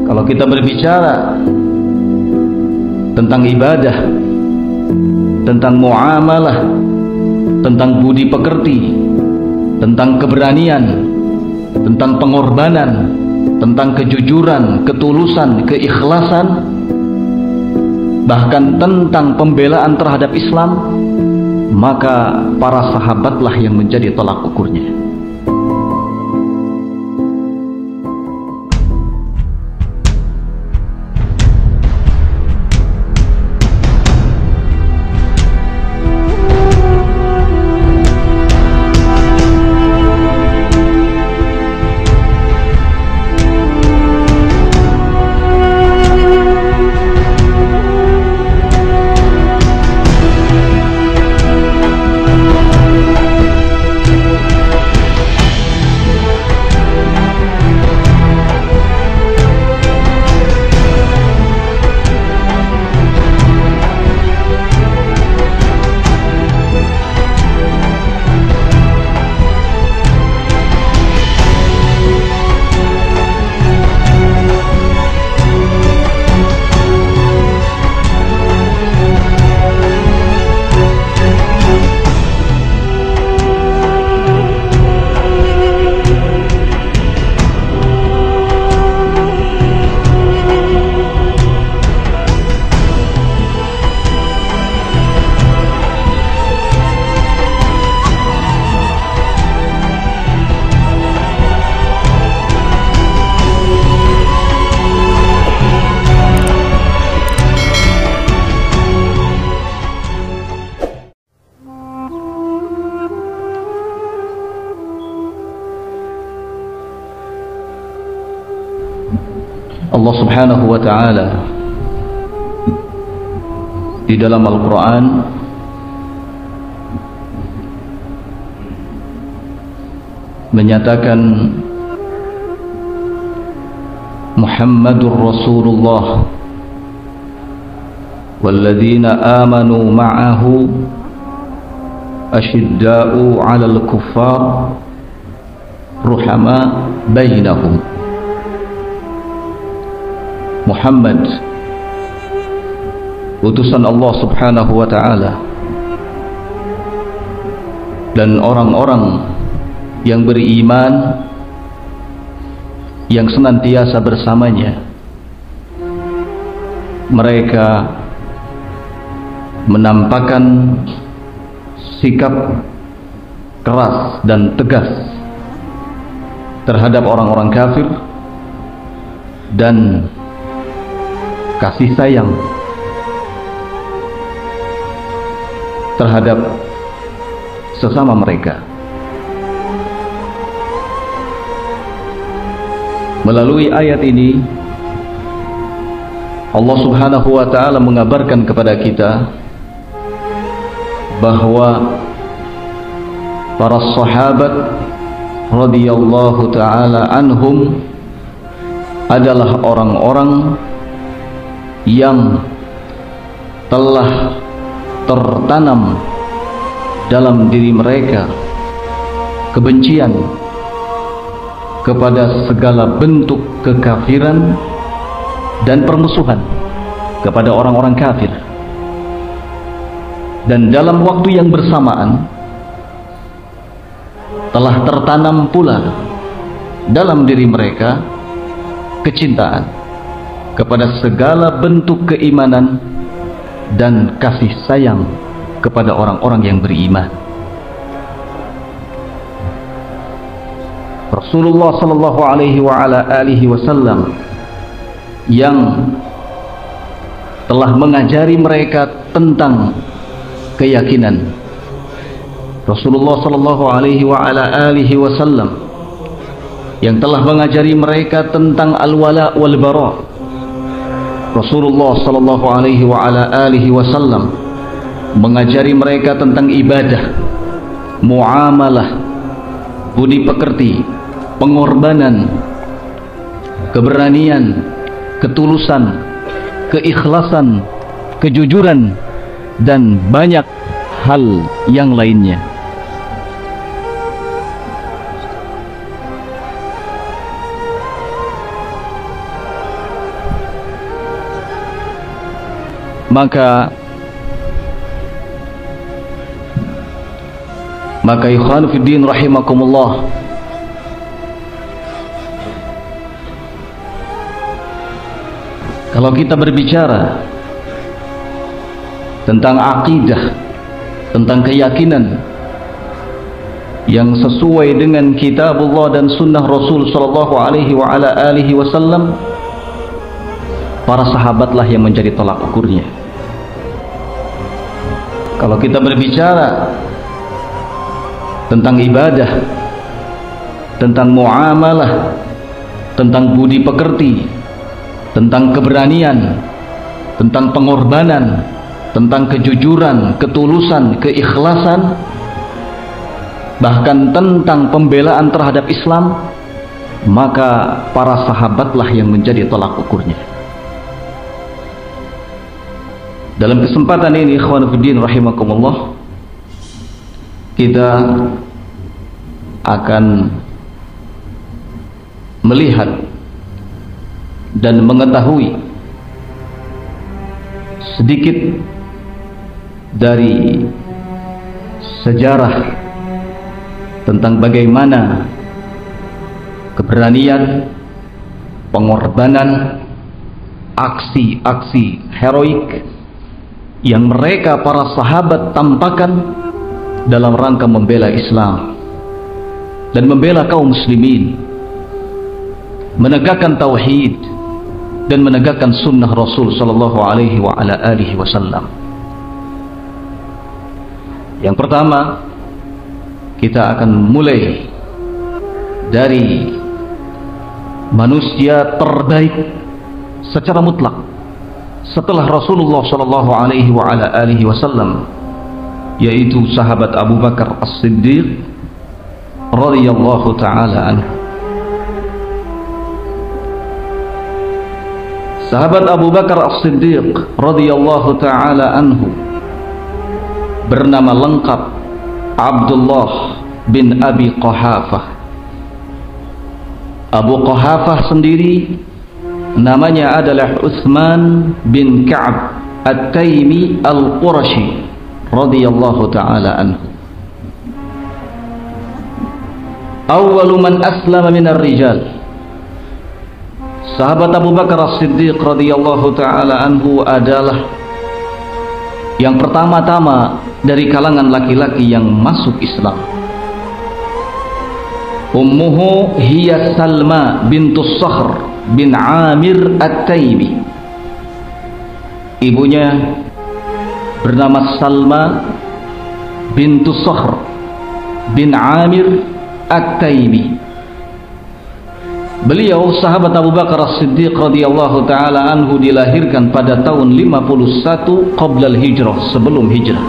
Kalau kita berbicara tentang ibadah, tentang muamalah, tentang budi pekerti, tentang keberanian, tentang pengorbanan, tentang kejujuran, ketulusan, keikhlasan, bahkan tentang pembelaan terhadap Islam, maka para sahabatlah yang menjadi tolak ukurnya. Allah Subhanahu wa ta'ala di dalam Al-Quran menyatakan Muhammadur Rasulullah walladzina amanu ma'ahu ashidda'u 'alal kuffar ruhama bainahum. Muhammad, utusan Allah Subhanahu wa ta'ala, dan orang-orang yang beriman yang senantiasa bersamanya, mereka menampakkan sikap keras dan tegas terhadap orang-orang kafir dan kasih sayang terhadap sesama mereka. Melalui ayat ini Allah Subhanahu wa ta'ala mengabarkan kepada kita bahwa para sahabat radhiyallahu ta'ala anhum adalah orang-orang yang telah tertanam dalam diri mereka kebencian kepada segala bentuk kekafiran dan permusuhan kepada orang-orang kafir, dan dalam waktu yang bersamaan telah tertanam pula dalam diri mereka kecintaan kepada segala bentuk keimanan dan kasih sayang kepada orang-orang yang beriman. Rasulullah sallallahu alaihi wasallam yang telah mengajari mereka tentang keyakinan. Rasulullah sallallahu alaihi wasallam yang telah mengajari mereka tentang al-wala wal bara. Rasulullah sallallahu alaihi wasallam mengajari mereka tentang ibadah, muamalah, budi pekerti, pengorbanan, keberanian, ketulusan, keikhlasan, kejujuran, dan banyak hal yang lainnya. Maka ikhwan fiddin rahimakumullah, kalau kita berbicara tentang akidah, tentang keyakinan yang sesuai dengan kitabullah dan sunnah Rasul sallallahu alaihi wasallam, para sahabatlah yang menjadi tolak ukurnya. Kalau kita berbicara tentang ibadah, tentang muamalah, tentang budi pekerti, tentang keberanian, tentang pengorbanan, tentang kejujuran, ketulusan, keikhlasan, bahkan tentang pembelaan terhadap Islam, maka para sahabatlah yang menjadi tolak ukurnya. Dalam kesempatan ini ikhwan fillah rahimakumullah, kita akan melihat dan mengetahui sedikit dari sejarah tentang bagaimana keberanian, pengorbanan, aksi-aksi heroik yang mereka para sahabat tampakkan dalam rangka membela Islam dan membela kaum muslimin, menegakkan tauhid dan menegakkan sunnah Rasul sallallahu alaihi wasallam. Yang pertama, kita akan mulai dari manusia terbaik secara mutlak setelah Rasulullah sallallahu alaihi wasallam, yaitu sahabat Abu Bakar As-Siddiq radhiyallahu taala anhu. Sahabat Abu Bakar As-Siddiq radhiyallahu taala anhu bernama lengkap Abdullah bin Abi Quhafah. Abu Quhafah sendiri namanya adalah Utsman bin Ka'ab At-Taimi Al-Qurashi radhiyallahu taala anhu. Awwalu man aslama minar rijal. Sahabat Abu Bakar As-Siddiq radhiyallahu taala anhu adalah yang pertama-tama dari kalangan laki-laki yang masuk Islam. Ummuhu hiya Salma bintus Sakhr bin Amir At-Taimi. Ibunya bernama Salma bintus Sakhr bin Amir At-Taimi. Beliau sahabat Abu Bakar As-Siddiq radhiyallahu taala anhu dilahirkan pada tahun 51 qabla al-hijrah, sebelum hijrah.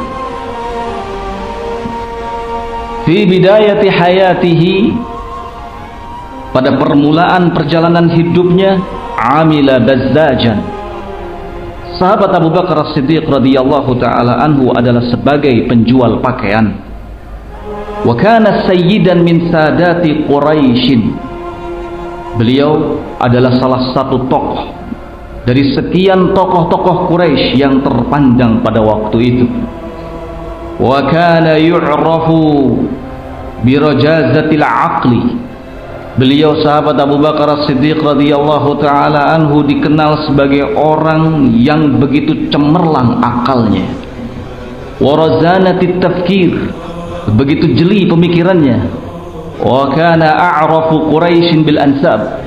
Fi bidayati hayatihi, pada permulaan perjalanan hidupnya, amila bazzajan. Sahabat Abu Bakar As-Siddiq radhiyallahu taala anhu adalah sebagai penjual pakaian. Wa kana sayyidan min sadati Quraisy. Beliau adalah salah satu tokoh dari sekian tokoh-tokoh Quraisy yang terpandang pada waktu itu. Wa kana yu'rafu bi rajazatil aqli. Beliau sahabat Abu Bakar As-Siddiq radhiyallahu taala anhu dikenal sebagai orang yang begitu cemerlang akalnya. Wa razanatit tafkir, begitu jeli pemikirannya. Wa kana a'rafu Quraisy bil ansab.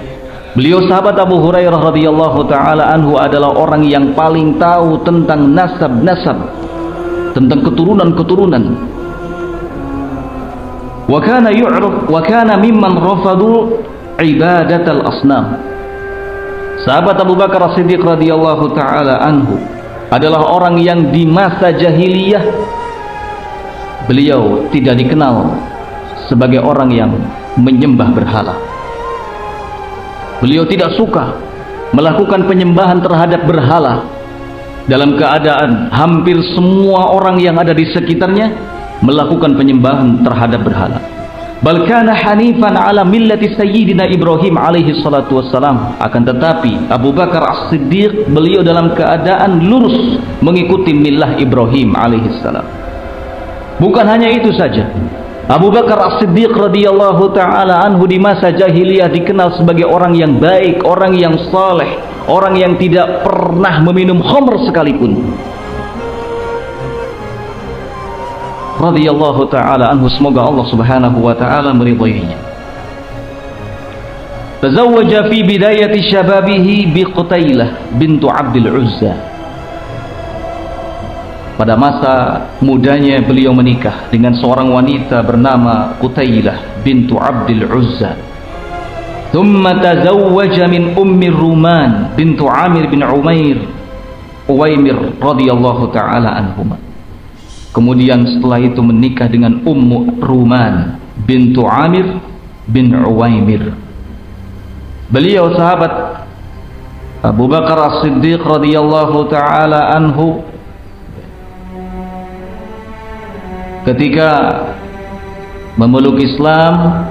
Beliau sahabat Abu Hurairah radhiyallahu taala anhu adalah orang yang paling tahu tentang nasab-nasab, tentang keturunan-keturunan. Wa kana yu'raf wa kana mimman rafadu ibadatal asnam. Sahabat Abu Bakar As-Siddiq radhiyallahu taala anhu adalah orang yang di masa jahiliyah beliau tidak dikenal sebagai orang yang menyembah berhala. Beliau tidak suka melakukan penyembahan terhadap berhala, dalam keadaan hampir semua orang yang ada di sekitarnya melakukan penyembahan terhadap berhala. Bal kana hanifan ala millati sayyidina Ibrahim alaihi salatu wassalam. Akan tetapi Abu Bakar As-Siddiq, beliau dalam keadaan lurus mengikuti millah Ibrahim alaihi salam. Bukan hanya itu saja, Abu Bakar As-Siddiq radhiyallahu taala anhu di masa jahiliyah dikenal sebagai orang yang baik, orang yang saleh, orang yang tidak pernah meminum khamr sekalipun. Radhiyallahu taala anhu, semoga Allah Subhanahu wa taala meridainya. Tazawwaja fi bidayati syababihi bi Qutailah bintu Abdul Uzza. Pada masa mudanya beliau menikah dengan seorang wanita bernama Qutailah bintu Abdul Uzza. Thumma tazawwaja min Ummi Ruman bintu Amir bin Uwaimir radhiyallahu taala anhuma. Kemudian setelah itu menikah dengan Ummu Ruman bintu Amir bin Uwaimir. Beliau sahabat Abu Bakar As-Siddiq radhiyallahu taala anhu ketika memeluk Islam,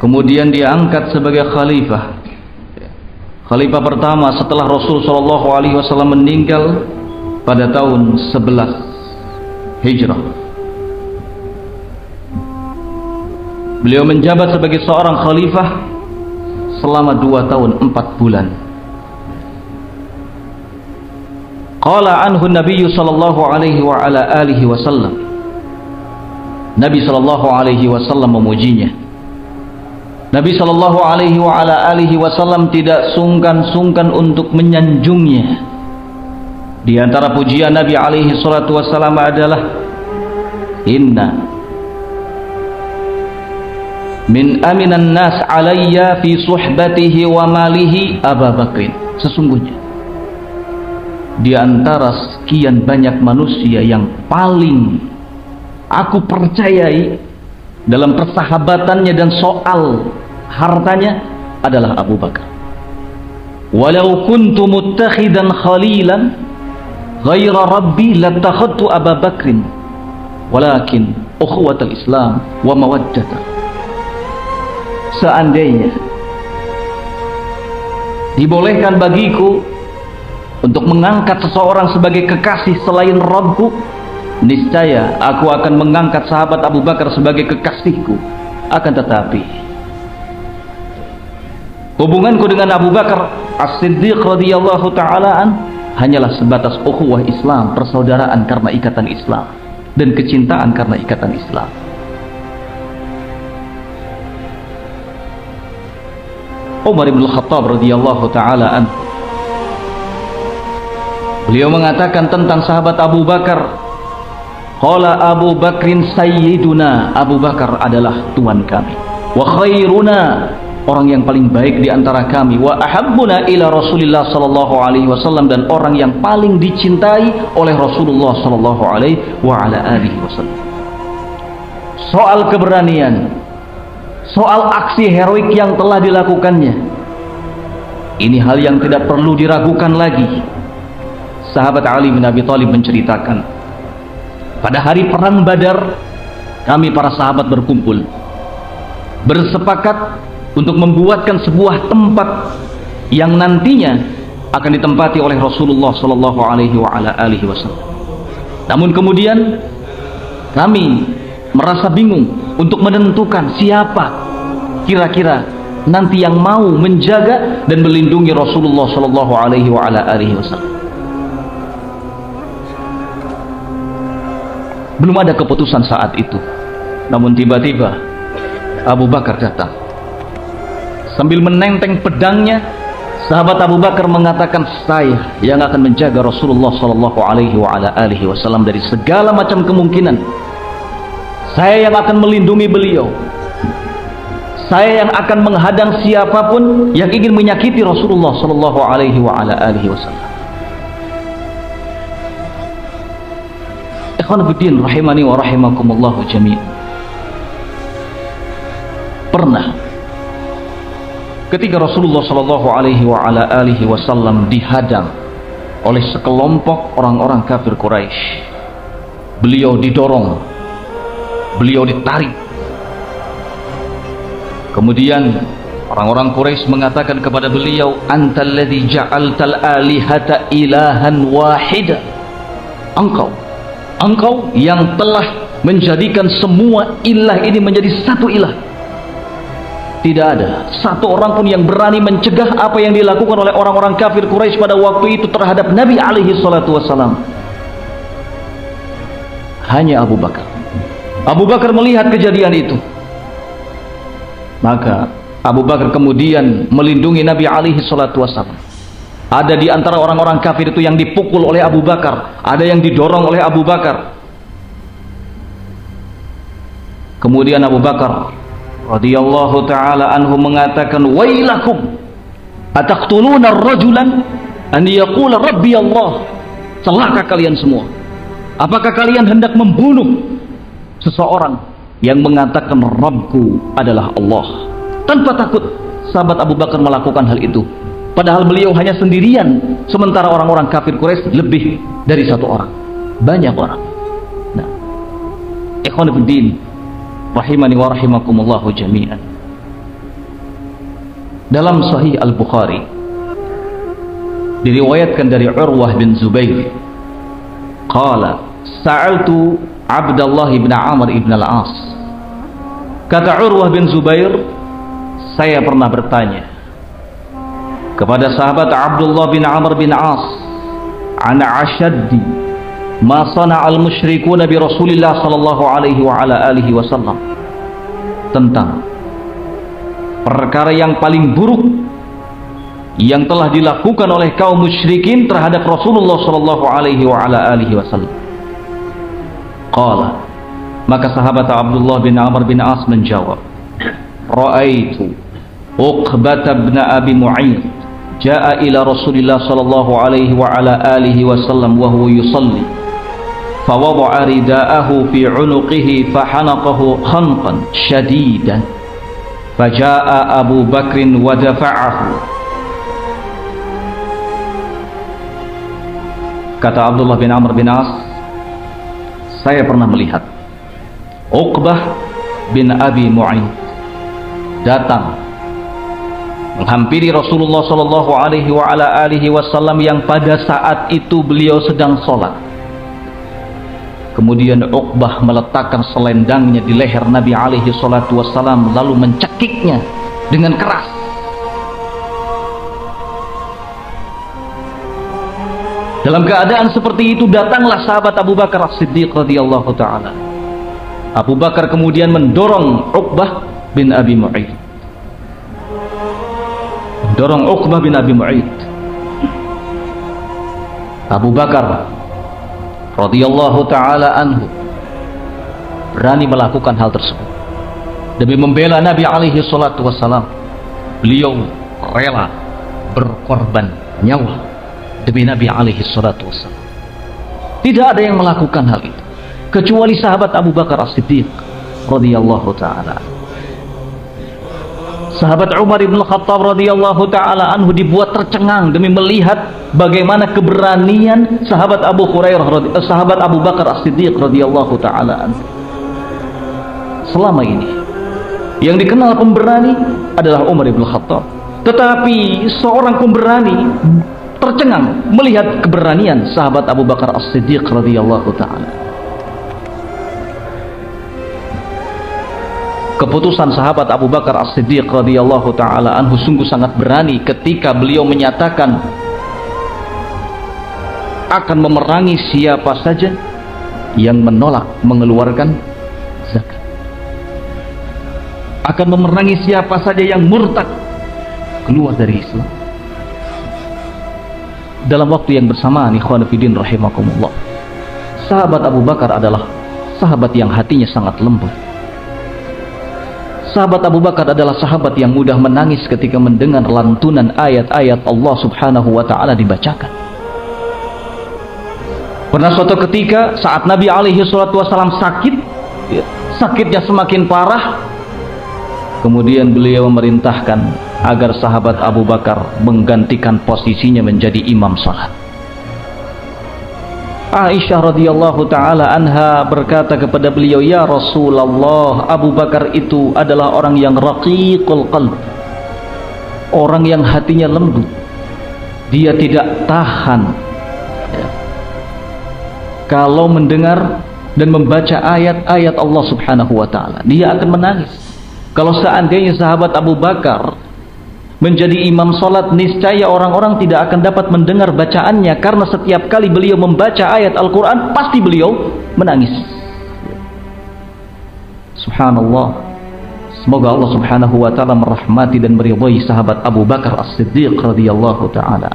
kemudian diangkat sebagai khalifah. Khalifah pertama setelah Rasul sallallahu alaihi wasallam meninggal pada tahun 11 Hijrah. Beliau menjabat sebagai seorang khalifah selama 2 tahun 4 bulan. Qala anhu Nabi sallallahu alaihi wa ala alihi wasallam. Nabi sallallahu alaihi wasallam memujinya. Nabi sallallahu alaihi wa ala alihi wasallam tidak sungkan-sungkan untuk menyanjungnya. Di antara pujian Nabi alaihi salatu wasallam adalah inna min aminan nas alayya fi suhbatihi wa malihi Abu Bakrin. Sesungguhnya di antara sekian banyak manusia yang paling aku percayai dalam persahabatannya dan soal hartanya adalah Abu Bakar. Walau kuntu muttakhidan khalilan ghaira rabbi latakhadtu Abu Bakrin walakin ukhuwatul Islam wa mawaddata. Seandainya dibolehkan bagiku untuk mengangkat seseorang sebagai kekasih selain Rabbku, niscaya aku akan mengangkat sahabat Abu Bakar sebagai kekasihku. Akan tetapi hubunganku dengan Abu Bakar As-Siddiq radhiyallahu ta'ala an hanyalah sebatas ukhuwah Islam, persaudaraan karena ikatan Islam dan kecintaan karena ikatan Islam. Umar bin Khattab radhiyallahu ta'ala an, beliau mengatakan tentang sahabat Abu Bakar, qala Abu Bakrin sayyiduna, Abu Bakar adalah tuan kami, wa khairuna, orang yang paling baik di antara kami, wa ahabbuna ila Rasulillah sallallahu alaihi wasallam, dan orang yang paling dicintai oleh Rasulullah sallallahu alaihi wa ala alihi wasallam. Soal keberanian, soal aksi heroik yang telah dilakukannya, ini hal yang tidak perlu diragukan lagi. Sahabat Ali bin Abi Thalib menceritakan, pada hari perang Badar kami para sahabat berkumpul, bersepakat untuk membuatkan sebuah tempat yang nantinya akan ditempati oleh Rasulullah sallallahu alaihi wasallam. Namun kemudian kami merasa bingung untuk menentukan siapa kira-kira nanti yang mau menjaga dan melindungi Rasulullah sallallahu alaihi wasallam. Belum ada keputusan saat itu. Namun tiba-tiba Abu Bakar datang. Sambil menenteng pedangnya, sahabat Abu Bakar mengatakan, saya yang akan menjaga Rasulullah sallallahu alaihi wasallam dari segala macam kemungkinan. Saya yang akan melindungi beliau. Saya yang akan menghadang siapapun yang ingin menyakiti Rasulullah sallallahu alaihi wasallam. Ikhwan fillah rahimani wa rahimakumullah jami'an. Pernah ketika Rasulullah sallallahu alaihi wa ala alihi wasallam dihadang oleh sekelompok orang-orang kafir Quraisy, beliau didorong, beliau ditarik. Kemudian orang-orang Quraisy mengatakan kepada beliau, antal ladzi ja'altal alihata ilahan wahida. Engkau yang telah menjadikan semua ilah ini menjadi satu ilah. Tidak ada satu orang pun yang berani mencegah apa yang dilakukan oleh orang-orang kafir Quraisy pada waktu itu terhadap Nabi alaihi salatu wassalam. Hanya Abu Bakar. Abu Bakar melihat kejadian itu. Maka Abu Bakar kemudian melindungi Nabi alaihi salatu wassalam. Ada di antara orang-orang kafir itu yang dipukul oleh Abu Bakar, ada yang didorong oleh Abu Bakar. Kemudian Abu Bakar radhiyallahu ta'ala anhu mengatakan, wailakum ataqtuluna ar-rajulan an yaqula rabbi Allah. Celaka kalian semua, apakah kalian hendak membunuh seseorang yang mengatakan Rabbku adalah Allah? Tanpa takut sahabat Abu Bakar melakukan hal itu, padahal beliau hanya sendirian, sementara orang-orang kafir Quraisy lebih dari satu orang, banyak orang. Nah, ikhwan fillah rahimani wa rahimakumullah jami'an. Dalam Sahih Al-Bukhari diriwayatkan dari Urwah bin Zubair, qala sa'altu Abdullah bin Amr ibn al-As. Kata Urwah bin Zubair, saya pernah bertanya kepada sahabat Abdullah bin Amr bin As, ana ashaddi ma sana'al musyrikuna bi Rasulillah sallallahu alaihi wa ala alihi wasallam, tentang perkara yang paling buruk yang telah dilakukan oleh kaum musyrikin terhadap Rasulullah sallallahu alaihi wa ala alihi wasallam. Qala, maka sahabat Abdullah bin Amr bin As menjawab, ra'aitu Uqbah bin Abi Mu'ayth jaa ila Rasulillah sallallahu alaihi wa ala alihi wasallam wa huwa yusalli فوضع رداءه في عنقه فحنقه خنقا شديدا فجاء أبو بكر ودفعه. Kata Abdullah bin Amr bin As, saya pernah melihat Uqbah bin Abi Mu'ayth datang menghampiri Rasulullah sallallahu alaihi wa ala alihi wasallam yang pada saat itu beliau sedang sholat. Kemudian Uqbah meletakkan selendangnya di leher Nabi alaihi salatu wassalam, lalu mencekiknya dengan keras. Dalam keadaan seperti itu datanglah sahabat Abu Bakar As-Siddiq radhiyallahu ta'ala. Abu Bakar kemudian mendorong Uqbah bin Abi Mu'ayth. Mendorong Uqbah bin Abi Mu'ayth. Abu Bakar radhiyallahu ta'ala anhu berani melakukan hal tersebut demi membela Nabi alaihi salatu wassalam. Beliau rela berkorban nyawa demi Nabi alaihi salatu wassalam. Tidak ada yang melakukan hal itu kecuali sahabat Abu Bakar As-Siddiq radhiyallahu ta'ala. Sahabat Umar ibn Khattab radhiyallahu ta'ala anhu dibuat tercengang demi melihat bagaimana keberanian sahabat Abu Bakar As-Siddiq radhiyallahu ta'ala anhu. Selama ini yang dikenal pemberani adalah Umar ibn Khattab, tetapi seorang pemberani tercengang melihat keberanian sahabat Abu Bakar As-Siddiq radhiyallahu ta'ala. Keputusan sahabat Abu Bakar As-Siddiq radhiyallahu ta'ala anhu sungguh sangat berani ketika beliau menyatakan akan memerangi siapa saja yang menolak mengeluarkan zakat, akan memerangi siapa saja yang murtad keluar dari Islam. Dalam waktu yang bersamaan, ikhwan fillah rahimakumullah, sahabat Abu Bakar adalah sahabat yang hatinya sangat lembut. Sahabat Abu Bakar adalah sahabat yang mudah menangis ketika mendengar lantunan ayat-ayat Allah subhanahu wa ta'ala dibacakan. Pernah suatu ketika saat Nabi alaihi salatu wasallam sakit, sakitnya semakin parah, kemudian beliau memerintahkan agar sahabat Abu Bakar menggantikan posisinya menjadi imam salat. Aisyah radhiyallahu taala anha berkata kepada beliau, "Ya Rasulullah, Abu Bakar itu adalah orang yang raqiqul qalb, orang yang hatinya lembut. Dia tidak tahan kalau mendengar dan membaca ayat-ayat Allah Subhanahu wa taala. Dia akan menangis. Kalau seandainya sahabat Abu Bakar menjadi imam salat, niscaya orang-orang tidak akan dapat mendengar bacaannya, karena setiap kali beliau membaca ayat Al-Quran pasti beliau menangis." Subhanallah. Semoga Allah Subhanahu wa taala merahmati dan meridhai sahabat Abu Bakar As-Siddiq radhiyallahu taala.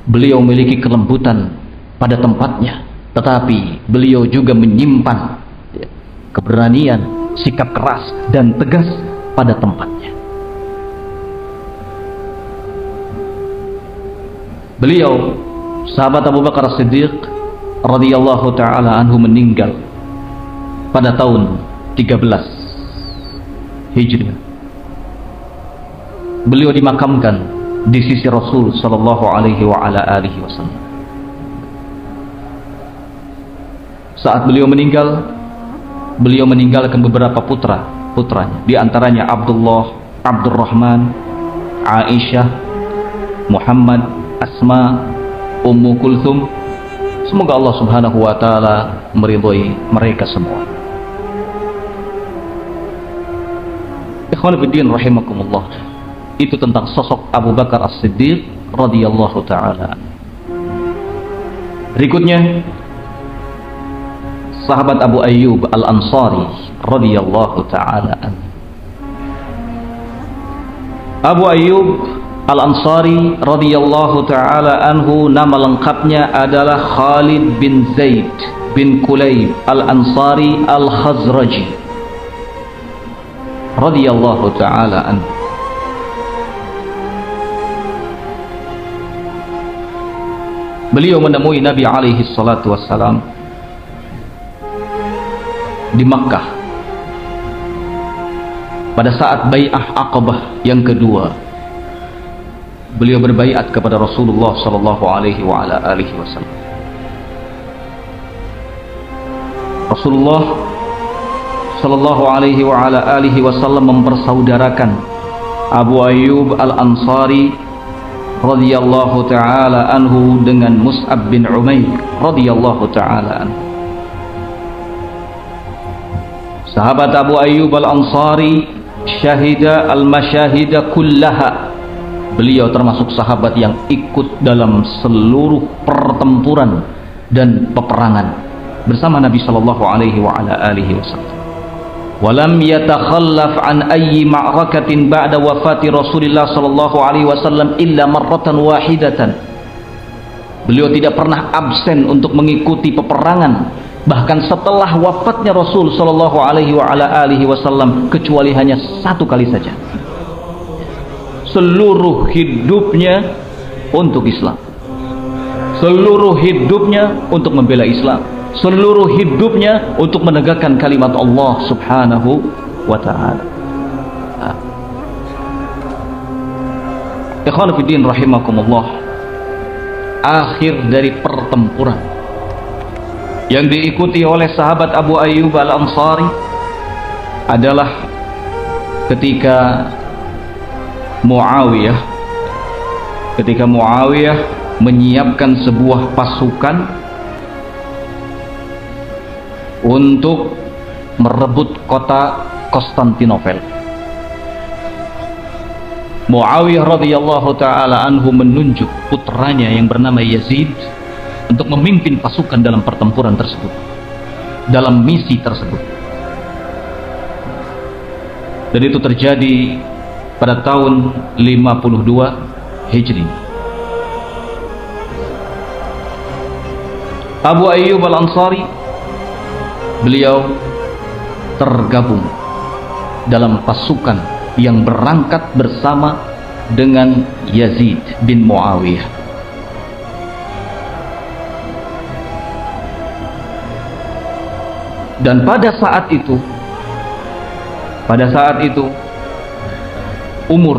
Beliau memiliki kelembutan pada tempatnya, tetapi beliau juga menyimpan keberanian, sikap keras dan tegas pada tempatnya. Beliau, sahabat Abu Bakar As-Siddiq radhiyallahu taala anhu, meninggal pada tahun 13 Hijriah. Beliau dimakamkan di sisi Rasul sallallahu alaihi wa ala alihi wasallam. Saat beliau meninggal, beliau meninggalkan beberapa putranya, di antaranya Abdullah, Abdurrahman, Aisyah, Muhammad, Asma, Ummu Kulthum. Semoga Allah Subhanahu wa taala meridhai mereka semua. Ikhwan fillah rahimakumullah. Itu tentang sosok Abu Bakar As-Siddiq radhiyallahu taala. Berikutnya sahabat Abu Ayyub Al-Ansari radhiyallahu taala anhu. Abu Ayyub Al-Ansari radhiyallahu taala anhu, nama lengkapnya adalah Khalid bin Zaid bin Kulayb Al-Ansari Al-Khazraji radhiyallahu taala anhu. Beliau menemui Nabi alaihi salatu wassalam di Makkah pada saat Bai'ah Aqabah yang kedua. Beliau berbaiat kepada Rasulullah sallallahu alaihi wa ala alihi wasallam. Rasulullah sallallahu alaihi wa ala alihi wasallam mempersaudarakan Abu Ayyub Al-Ansari radhiyallahu taala anhu dengan Mus'ab bin Umair radhiyallahu taala anhu. Sahabat Abu Ayyub Al-Ansari syahida al-masyahida kullaha. Beliau termasuk sahabat yang ikut dalam seluruh pertempuran dan peperangan bersama Nabi sallallahu alaihi wa ala alihi wasallam. Walam yatakhallaf an ayyi ma'rakatin ba'da wafati Rasulillah sallallahu alaihi wasallam illa marratan wahidatan. Beliau tidak pernah absen untuk mengikuti peperangan, bahkan setelah wafatnya Rasul sallallahu alaihi wa ala alihi wasallam, kecuali hanya satu kali saja. Seluruh hidupnya untuk Islam, seluruh hidupnya untuk membela Islam, seluruh hidupnya untuk menegakkan kalimat Allah Subhanahu wa ta'ala. Ikhwan fillah rahimakumullah. Akhir dari pertempuran yang diikuti oleh sahabat Abu Ayyub Al-Ansari adalah ketika Muawiyah menyiapkan sebuah pasukan untuk merebut kota Konstantinopel. Muawiyah radhiyallahu taala anhu menunjuk putranya yang bernama Yazid untuk memimpin pasukan dalam pertempuran tersebut, dalam misi tersebut. Dan itu terjadi pada tahun 52 Hijri. Abu Ayyub Al-Ansari, beliau tergabung dalam pasukan yang berangkat bersama dengan Yazid bin Muawiyah. Dan pada saat itu umur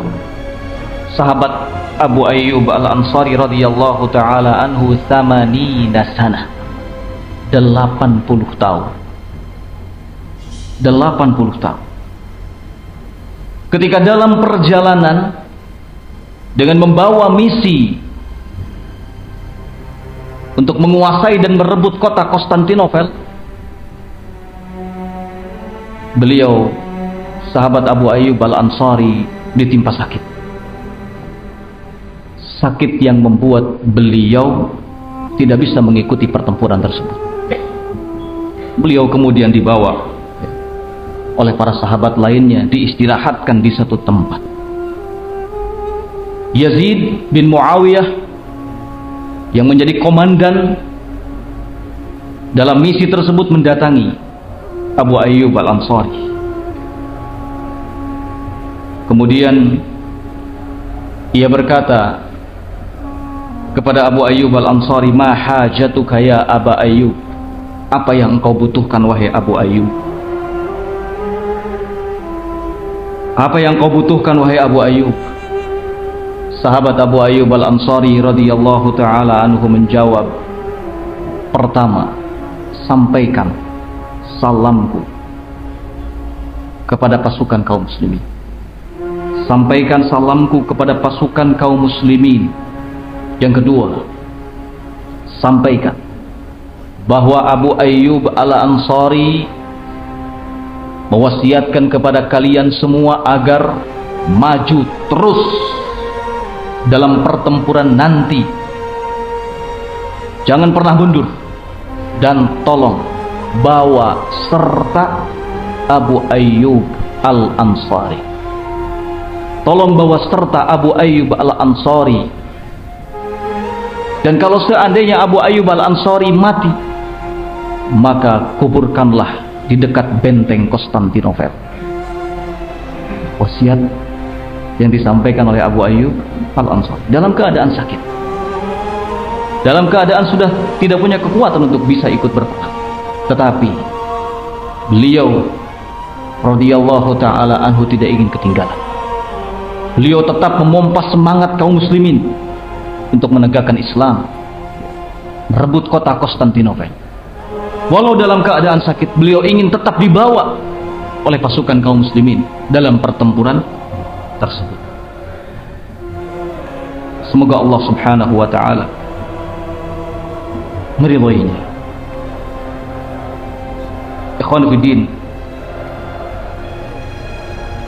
sahabat Abu Ayyub Al-Ansari radhiyallahu taala anhu 80 sanah, 80 tahun. 80 tahun. Ketika dalam perjalanan dengan membawa misi untuk menguasai dan merebut kota Konstantinopel, beliau sahabat Abu Ayyub Al-Ansari ditimpa sakit. Sakit yang membuat beliau tidak bisa mengikuti pertempuran tersebut. Beliau kemudian dibawa oleh para sahabat lainnya, diistirahatkan di satu tempat. Yazid bin Muawiyah yang menjadi komandan dalam misi tersebut mendatangi Abu Ayyub Al-Ansari. Kemudian ia berkata kepada Abu Ayyub Al-Ansari, "Ma hajatuka ya Aba Ayyub?" Apa yang engkau butuhkan wahai Abu Ayyub? Apa yang kau butuhkan wahai Abu Ayyub? Sahabat Abu Ayyub Al-Ansari radhiyallahu taala anhu menjawab, "Pertama, sampaikan salamku kepada pasukan kaum muslimin. Sampaikan salamku kepada pasukan kaum muslimin. Yang kedua, sampaikan bahwa Abu Ayyub Al-Ansari mewasiatkan kepada kalian semua agar maju terus dalam pertempuran nanti. Jangan pernah mundur, dan tolong bawa serta Abu Ayyub Al-Ansari. Tolong bawa serta Abu Ayyub Al-Ansari. Dan kalau seandainya Abu Ayyub Al-Ansari mati, maka kuburkanlah di dekat benteng Konstantinopel." Wasiat yang disampaikan oleh Abu Ayyub Al-Ansari dalam keadaan sakit, dalam keadaan sudah tidak punya kekuatan untuk bisa ikut berperang, tetapi beliau radhiyallahu taala anhu tidak ingin ketinggalan. Beliau tetap memompa semangat kaum muslimin untuk menegakkan Islam, merebut kota Konstantinopel. Walau dalam keadaan sakit, beliau ingin tetap dibawa oleh pasukan kaum muslimin dalam pertempuran tersebut. Semoga Allah subhanahu wa ta'ala meridhoinya. Ikhwan fiddin,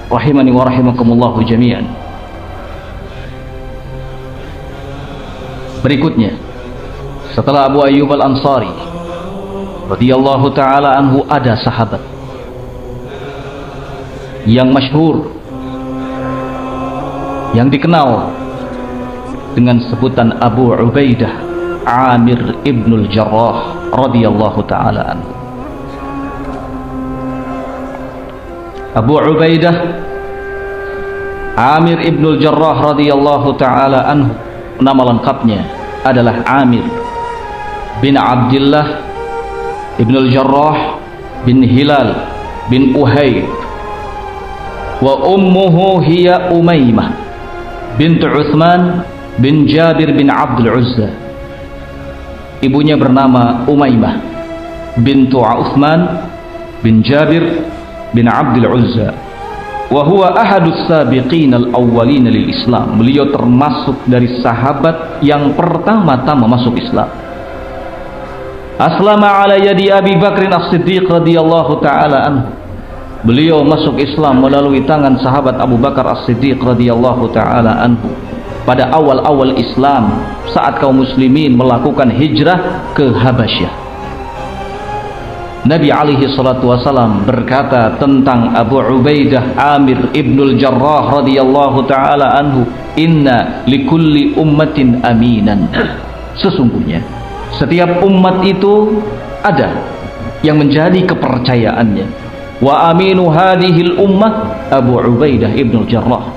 rahimani wa rahimakumullahu jami'an. Berikutnya, setelah Abu Ayyub Al-Ansari radhiyallahu taala anhu, ada sahabat yang masyhur, yang dikenal dengan sebutan Abu Ubaidah Amir ibnul Jarrah radhiyallahu taala anhu. Abu Ubaidah Amir ibnul Jarrah radhiyallahu taala anhu, nama lengkapnya adalah Amir bin Abdullah Ibnul Jarrah bin Hilal bin Uhayb, wa ummuhu hiya Umaymah bint Uthman bin Jabir bin Abdul Uzza. Ibunya bernama Umaymah bintu Uthman bin Jabir bin Abdul Uzza, wa huwa ahadus sabiqin al-awwalin lil Islam. Beliau termasuk dari sahabat yang pertama-tama masuk Islam. Aslama ala yadi Abi Bakrin As-Siddiq radhiyallahu taala anhu. Beliau masuk Islam melalui tangan sahabat Abu Bakar As-Siddiq radhiyallahu taala anhu pada awal-awal Islam, saat kaum muslimin melakukan hijrah ke Habasyah. Nabi alaihi salatu wasalam berkata tentang Abu Ubaidah Amir ibnul Jarrah radhiyallahu taala anhu, "Inna likulli ummatin aminan." Sesungguhnya setiap umat itu ada yang menjadi kepercayaannya. Wa aminu hadhil ummah Abu Ubaidah ibnul Jarrah.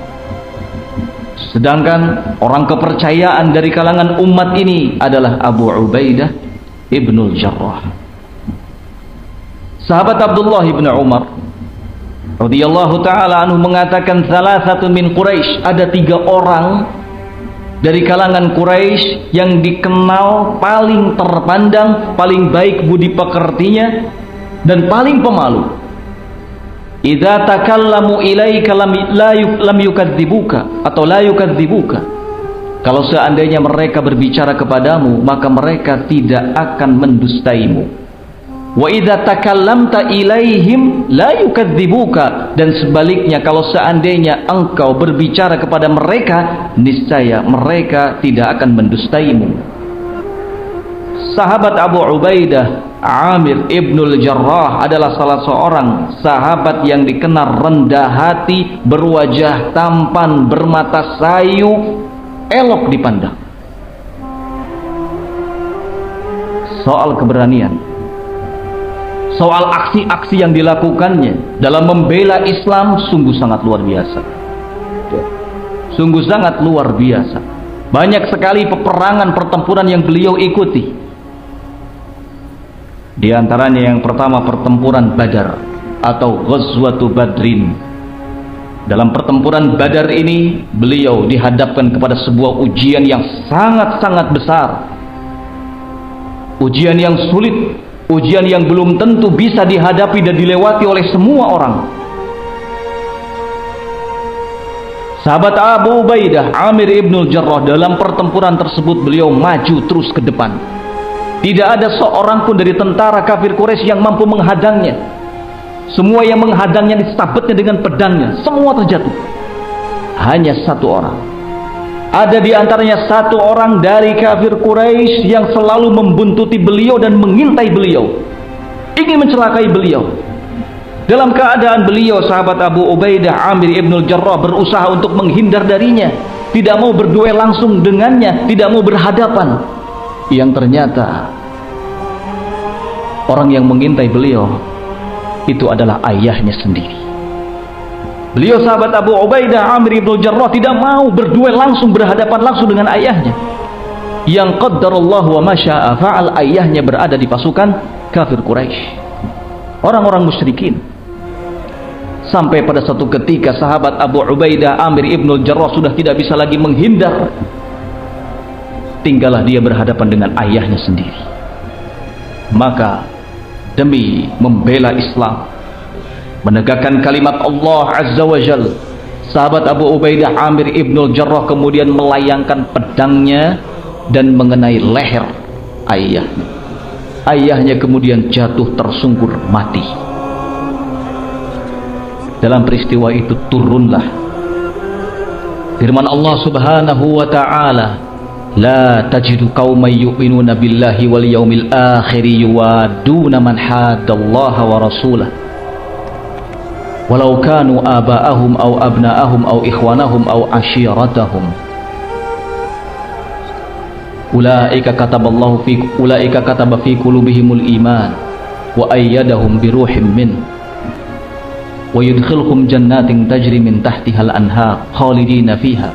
Sedangkan orang kepercayaan dari kalangan umat ini adalah Abu Ubaidah ibnul Jarrah. Sahabat Abdullah ibn Umar radhiyallahu ta'ala anhu mengatakan, salah satu min Quraisy, ada 3 orang dari kalangan Quraisy yang dikenal paling terpandang, paling baik budi pekertinya, dan paling pemalu. Idza takallamu ilaika lam yukadzibuka atau la yukadzibuka. Kalau seandainya mereka berbicara kepadamu, maka mereka tidak akan mendustaimu. Wa idza takallamta ilaihim la yukadzibuka, dan sebaliknya kalau seandainya engkau berbicara kepada mereka, niscaya mereka tidak akan mendustaimu. Sahabat Abu Ubaidah Amir ibnul Jarrah adalah salah seorang sahabat yang dikenal rendah hati, berwajah tampan, bermata sayu, elok dipandang. Soal keberanian, soal aksi-aksi yang dilakukannya dalam membela Islam sungguh sangat luar biasa. Sungguh sangat luar biasa. Banyak sekali peperangan, pertempuran yang beliau ikuti. Di antaranya yang pertama, pertempuran Badar atau Ghazwatu Badrin. Dalam pertempuran Badar ini beliau dihadapkan kepada sebuah ujian yang sangat-sangat besar. Ujian yang sulit, ujian yang belum tentu bisa dihadapi dan dilewati oleh semua orang. Sahabat Abu Ubaidah Amir ibnul Jarrah, dalam pertempuran tersebut beliau maju terus ke depan. Tidak ada seorang pun dari tentara kafir Quraisy yang mampu menghadangnya. Semua yang menghadangnya disabetnya dengan pedangnya, semua terjatuh. Hanya 1 orang. Ada di antaranya 1 orang dari kafir Quraisy yang selalu membuntuti beliau dan mengintai beliau, ingin mencelakai beliau. Dalam keadaan beliau, sahabat Abu Ubaidah Amir ibnul Jarrah, berusaha untuk menghindar darinya, tidak mau berduel langsung dengannya, tidak mau berhadapan. Yang ternyata orang yang mengintai beliau itu adalah ayahnya sendiri. Beliau, sahabat Abu Ubaidah Amir ibnul Jarrah, tidak mau berduel langsung, berhadapan langsung dengan ayahnya. Yang qaddarallahu wa masya'a fa'al, ayahnya berada di pasukan kafir Quraisy, orang-orang musyrikin. Sampai pada satu ketika sahabat Abu Ubaidah Amir ibnul Jarrah sudah tidak bisa lagi menghindar. Tinggallah dia berhadapan dengan ayahnya sendiri. Maka demi membela Islam, menegakkan kalimat Allah Azza wa Jal, sahabat Abu Ubaidah Amir ibnul Jarrah kemudian melayangkan pedangnya dan mengenai leher ayahnya. Ayahnya kemudian jatuh tersungkur mati. Dalam peristiwa itu turunlah firman Allah Subhanahu wa ta'ala, la tajidu qauman yu'minuna billahi wal yaumil akhir yuwaduna man haddallaha wa rasulah walau kanu aba'ahum aw abna'ahum aw ikhwanahum aw ashiratahum ulaika kataba fi qulubihimul iman wa ayyadahum bi ruhim min wa yudkhilhum jannatin tajri min tahtihal anhar khalidina fiha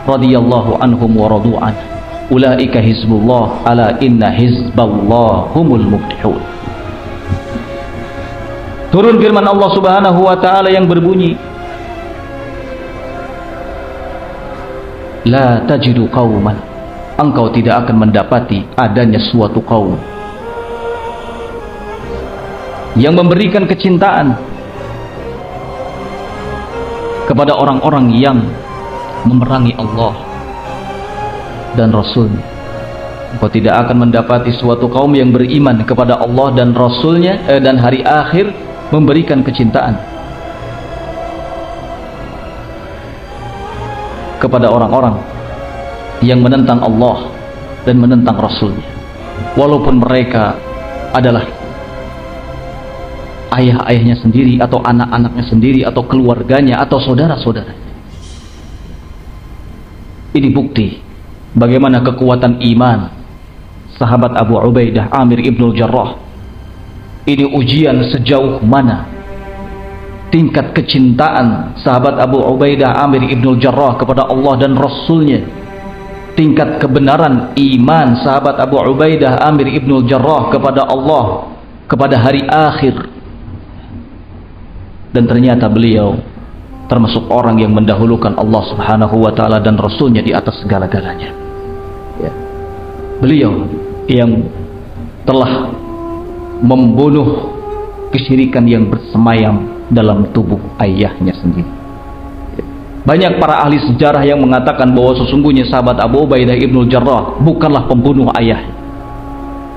radhiyallahu anhum wa radu'an ulaika hizbullah ala inna hizballah humul muflihun. Turun firman Allah Subhanahu wa ta'ala yang berbunyi, la tajidu qauman, engkau tidak akan mendapati adanya suatu kaum yang memberikan kecintaan kepada orang-orang yang memerangi Allah dan Rasulnya. Engkau tidak akan mendapati suatu kaum yang beriman kepada Allah dan Rasulnya dan hari akhir, memberikan kecintaan kepada orang-orang yang menentang Allah dan menentang Rasulnya, walaupun mereka adalah ayah-ayahnya sendiri atau anak-anaknya sendiri atau keluarganya atau saudara-saudaranya. Ini bukti bagaimana kekuatan iman sahabat Abu Ubaidah Amir ibnul Jarrah. Ini ujian sejauh mana tingkat kecintaan sahabat Abu Ubaidah Amir ibnul Jarrah kepada Allah dan Rasulnya, tingkat kebenaran iman sahabat Abu Ubaidah Amir ibnul Jarrah kepada Allah kepada hari akhir. Dan ternyata beliau termasuk orang yang mendahulukan Allah Subhanahu wa ta'ala dan Rasulnya di atas segala-galanya. Ya. Beliau yang telah membunuh kesyirikan yang bersemayam dalam tubuh ayahnya sendiri. Banyak para ahli sejarah yang mengatakan bahwa sesungguhnya sahabat Abu Ubaidah ibnul Jarrah bukanlah pembunuh ayahnya.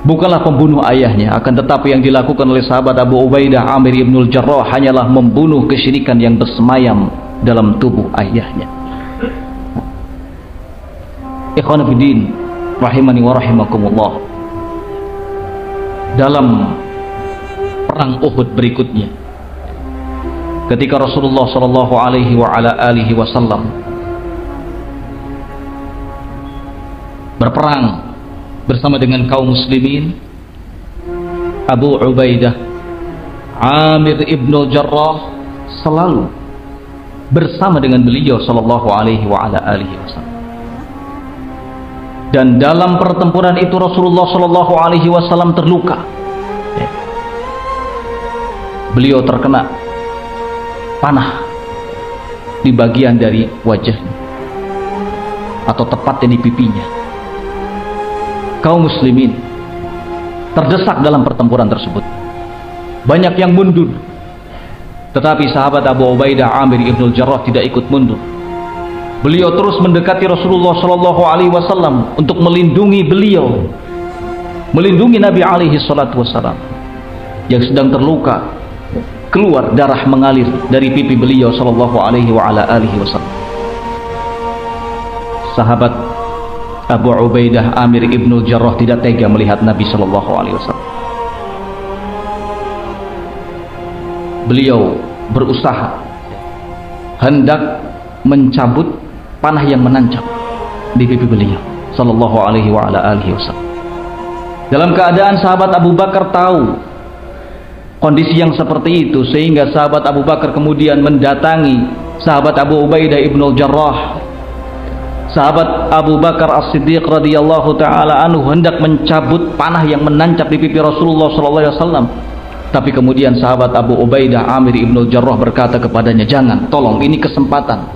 Bukanlah pembunuh ayahnya, akan tetapi yang dilakukan oleh sahabat Abu Ubaidah Amir ibnul Jarrah hanyalah membunuh kesyirikan yang bersemayam dalam tubuh ayahnya. Ikhwan fillah, rahimani wa rahimakumullah. Dalam perang Uhud berikutnya, ketika Rasulullah sallallahu alaihi wasallam berperang bersama dengan kaum muslimin, Abu Ubaidah Amir ibnul Jarrah selalu bersama dengan beliau sallallahu alaihi wasallam. Dan dalam pertempuran itu Rasulullah sallallahu alaihi wasallam terluka. Beliau terkena panah di bagian dari wajahnya, atau tepatnya di pipinya. Kaum muslimin terdesak dalam pertempuran tersebut. Banyak yang mundur, tetapi sahabat Abu Ubaidah Amir ibnul Jarrah tidak ikut mundur. Beliau terus mendekati Rasulullah sallallahu alaihi wasallam untuk melindungi beliau, melindungi Nabi alaihi salatu wasallam yang sedang terluka. Keluar darah mengalir dari pipi beliau sallallahu alaihi wasallam. Sahabat Abu Ubaidah Amir ibnul Jarrah tidak tega melihat Nabi sallallahu alaihi wasallam. Beliau berusaha hendak mencabut panah yang menancap di pipi beliau sallallahu alaihi wasallam. Dalam keadaan sahabat Abu Bakar tahu kondisi yang seperti itu, sehingga sahabat Abu Bakar kemudian mendatangi sahabat Abu Ubaidah ibnul Jarrah. Sahabat Abu Bakar As-Siddiq radhiyallahu taala anhu hendak mencabut panah yang menancap di pipi Rasulullah sallallahu alaihi wasallam. Tapi kemudian sahabat Abu Ubaidah Amir ibnul Jarrah berkata kepadanya, "Jangan, tolong, ini kesempatan.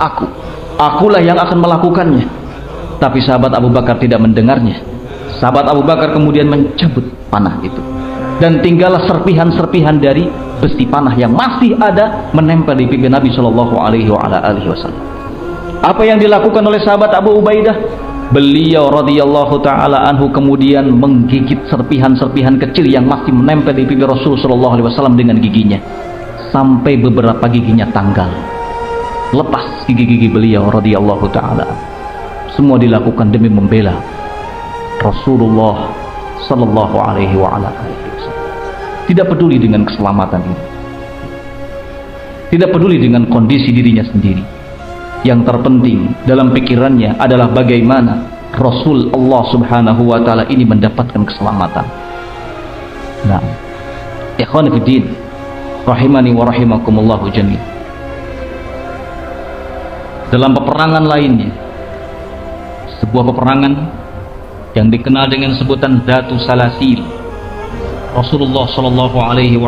Akulah yang akan melakukannya." Tapi sahabat Abu Bakar tidak mendengarnya. Sahabat Abu Bakar kemudian mencabut panah itu, dan tinggallah serpihan-serpihan dari besi panah yang masih ada menempel di pipi Nabi sallallahu alaihi wasallam. Apa yang dilakukan oleh sahabat Abu Ubaidah? Beliau radhiyallahu taala anhu kemudian menggigit serpihan-serpihan kecil yang masih menempel di pipi Rasul sallallahu alaihi wasallam dengan giginya, sampai beberapa giginya tanggal, lepas gigi-gigi beliau radhiyallahu taala. Semua dilakukan demi membela Rasulullah sallallahu alaihi wasallam. Tidak peduli dengan keselamatan ini, tidak peduli dengan kondisi dirinya sendiri. Yang terpenting dalam pikirannya adalah bagaimana Rasul Allah subhanahu wa ta'ala ini mendapatkan keselamatan. Nah, ikhwan fillah, rahimani wa rahimakumullahu jami'. Dalam peperangan lainnya, sebuah peperangan yang dikenal dengan sebutan Dzatu Salasil, Rasulullah sallallahu alaihi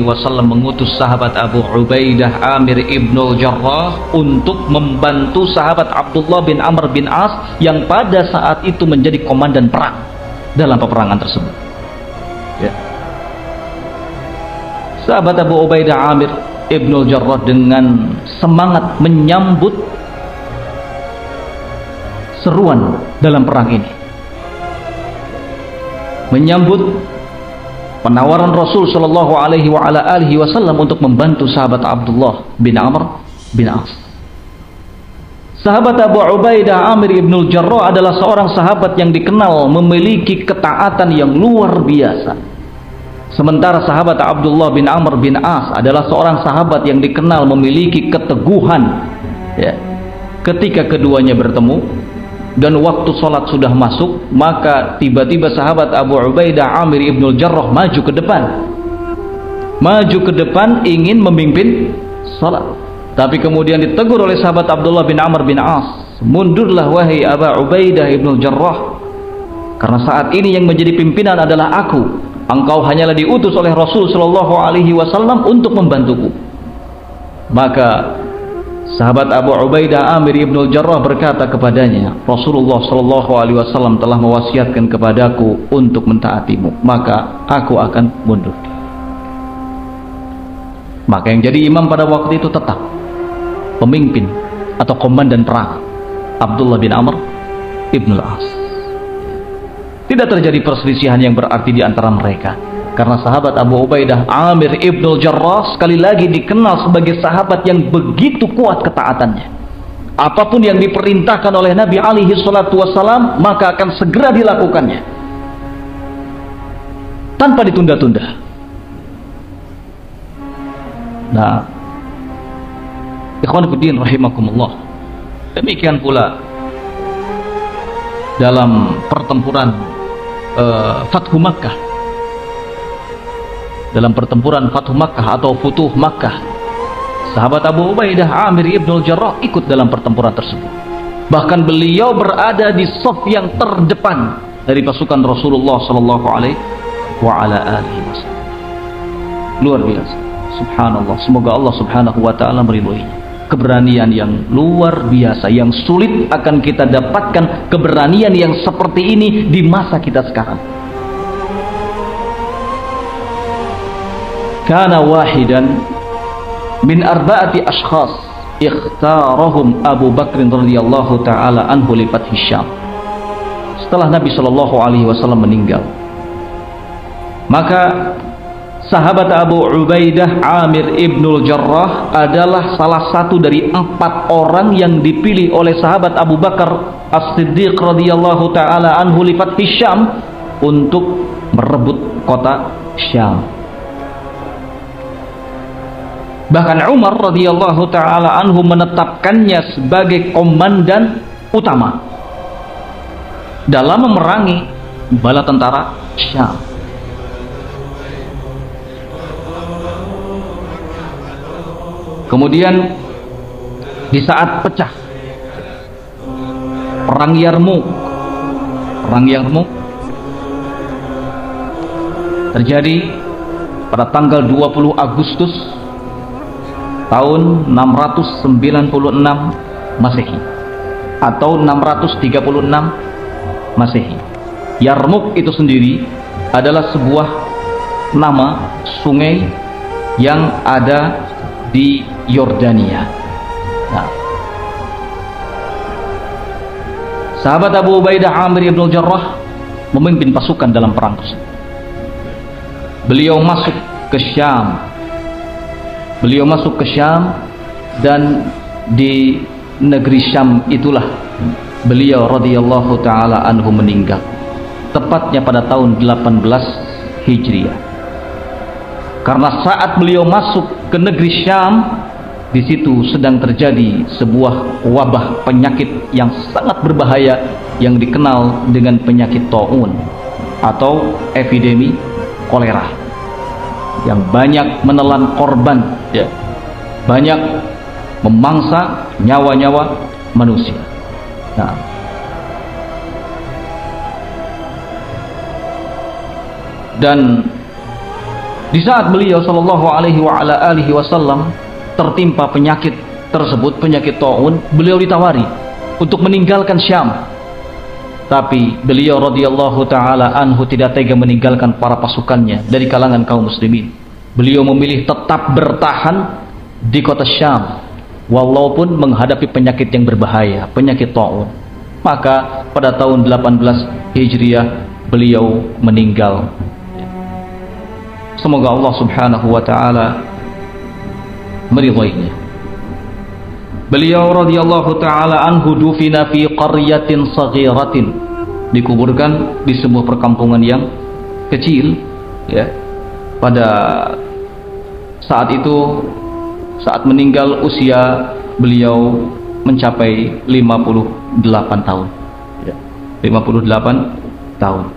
wasallam mengutus sahabat Abu Ubaidah Amir ibnul Jarrah untuk membantu sahabat Abdullah bin Amr bin As yang pada saat itu menjadi komandan perang dalam peperangan tersebut. Ya. Sahabat Abu Ubaidah Amir ibnul Jarrah dengan semangat menyambut seruan dalam perang ini, menyambut penawaran Rasul sallallahu alaihi wasallam untuk membantu sahabat Abdullah bin Amr bin As. Sahabat Abu Ubaidah Amir ibnul Jarrah adalah seorang sahabat yang dikenal memiliki ketaatan yang luar biasa. Sementara sahabat Abdullah bin Amr bin As adalah seorang sahabat yang dikenal memiliki keteguhan. Ya. Ketika keduanya bertemu dan waktu sholat sudah masuk, maka tiba-tiba sahabat Abu Ubaidah Amir ibnul Jarrah maju ke depan ingin memimpin sholat. Tapi kemudian ditegur oleh sahabat Abdullah bin Amr bin As, "Mundurlah wahai Abu Ubaidah ibnul Jarrah, karena saat ini yang menjadi pimpinan adalah engkau hanyalah diutus oleh Rasul sallallahu alaihi wasallam untuk membantuku. Maka sahabat Abu Ubaidah Amir ibn Jarrah berkata kepadanya, Rasulullah sallallahu alaihi wasallam telah mewasiatkan kepadaku untuk mentaatimu, maka aku akan mundur. Maka yang jadi imam pada waktu itu tetap pemimpin atau komandan perang Abdullah bin Amr ibn al-As. Tidak terjadi perselisihan yang berarti di antara mereka, karena sahabat Abu Ubaidah Amir ibn Jarrah sekali lagi dikenal sebagai sahabat yang begitu kuat ketaatannya. Apapun yang diperintahkan oleh Nabi alaihi salatu wassalam, maka akan segera dilakukannya tanpa ditunda-tunda. Nah, ikhwan fillah rahimakumullah, demikian pula dalam pertempuran Fathu Makkah. Dalam pertempuran Fathu Makkah atau Futuh Makkah, sahabat Abu Ubaidah Amir ibn Jarrah ikut dalam pertempuran tersebut. Bahkan beliau berada di saf yang terdepan dari pasukan Rasulullah sallallahu alaihi wasallam. Luar biasa. Subhanallah, semoga Allah subhanahu wa ta'ala meridhoinya. Keberanian yang luar biasa, yang sulit akan kita dapatkan keberanian yang seperti ini di masa kita sekarang. Kana wahidan min arba'ati ashkhas ikhtarahum Abu Bakr radhiyallahu ta'ala anhu li fathi Syam. Setelah Nabi sallallahu alaihi wasallam meninggal, maka sahabat Abu Ubaidah Amir ibnul Jarrah adalah salah satu dari 4 orang yang dipilih oleh sahabat Abu Bakar As-Siddiq radhiyallahu ta'ala anhu li fathi Syam untuk merebut kota Syam. Bahkan Umar radhiyallahu ta'ala anhu menetapkannya sebagai komandan utama dalam memerangi bala tentara Syam. Kemudian di saat pecah perang Yarmuk terjadi pada tanggal 20 Agustus tahun 696 Masehi atau 636 Masehi. Yarmuk itu sendiri adalah sebuah nama sungai yang ada di Yordania. Nah, sahabat Abu Ubaidah Amir ibn Jarrah memimpin pasukan dalam perang tersebut. Beliau masuk ke Syam, dan di negeri Syam itulah beliau radhiyallahu ta'ala anhu meninggal, tepatnya pada tahun 18 Hijriah. Karena saat beliau masuk ke negeri Syam, di situ sedang terjadi sebuah wabah penyakit yang sangat berbahaya yang dikenal dengan penyakit taun atau epidemi kolera, yang banyak menelan korban, ya, banyak memangsa nyawa-nyawa manusia. Nah, dan di saat beliau sallallahu alaihi wasallam tertimpa penyakit tersebut, penyakit taun, beliau ditawari untuk meninggalkan Syam. Tapi beliau radhiyallahu ta'ala anhu tidak tega meninggalkan para pasukannya dari kalangan kaum muslimin. Beliau memilih tetap bertahan di kota Syam walaupun menghadapi penyakit yang berbahaya, penyakit taun. Maka pada tahun 18 Hijriah beliau meninggal. Semoga Allah subhanahu wa ta'ala meridhoinya. Beliau radhiyallahu ta'ala anhu dufina fi qaryatin saghiratin, dikuburkan di sebuah perkampungan yang kecil, ya. Pada saat itu, saat meninggal, usia beliau mencapai 58 tahun, ya. 58 tahun.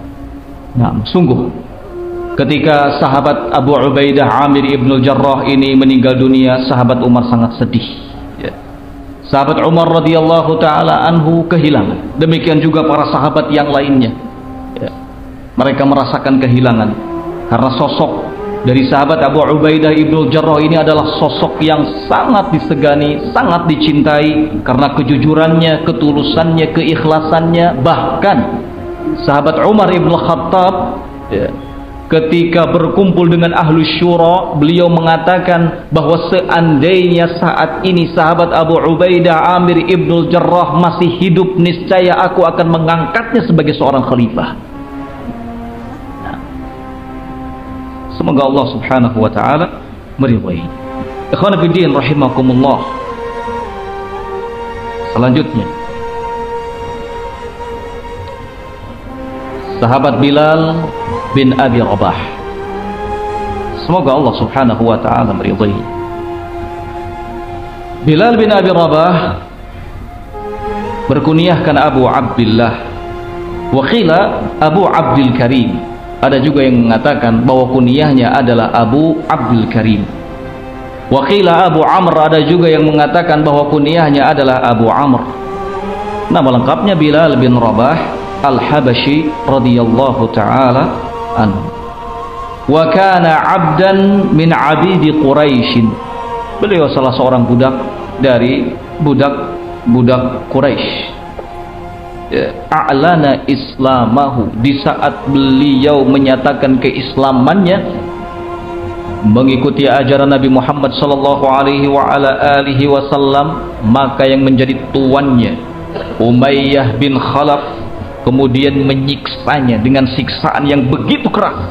Nah, sungguh ketika sahabat Abu Ubaidah Amir ibn Jarrah ini meninggal dunia, sahabat Umar sangat sedih, ya. Sahabat Umar radhiyallahu ta'ala anhu kehilangan. Demikian juga para sahabat yang lainnya, ya. Mereka merasakan kehilangan Karena sosok dari sahabat Abu Ubaidah ibnul Jarrah ini adalah sosok yang sangat disegani, sangat dicintai karena kejujurannya, ketulusannya, keikhlasannya. Bahkan sahabat Umar ibn Khattab ketika berkumpul dengan ahlu syura, beliau mengatakan bahwa seandainya saat ini sahabat Abu Ubaidah Amir ibnul Jarrah masih hidup, niscaya aku akan mengangkatnya sebagai seorang khalifah. Semoga Allah subhanahu wa ta'ala meridhai. Ikhwan fillah rahimakumullah. Selanjutnya, sahabat Bilal bin Abi Rabah. Semoga Allah subhanahu wa ta'ala meridhai. Bilal bin Abi Rabah berkunyahkan Abu Abdillah, wa qila Abu Abdul Karim. Ada juga yang mengatakan bahwa kunyahnya adalah Abu Abdul Karim. Wa qila Abu Amr, ada juga yang mengatakan bahwa kunyahnya adalah Abu Amr. Nama lengkapnya Bilal bin Rabah Al-Habashi radhiyallahu taala anhu. Wa kana 'abdan min 'abidi Quraisy. Beliau salah seorang budak dari budak Quraisy. A'lana islamahu, di saat beliau menyatakan keislamannya, mengikuti ajaran Nabi Muhammad sallallahu alaihi wa ala alihi wasallam, maka yang menjadi tuannya Umayyah bin Khalaf kemudian menyiksanya dengan siksaan yang begitu keras,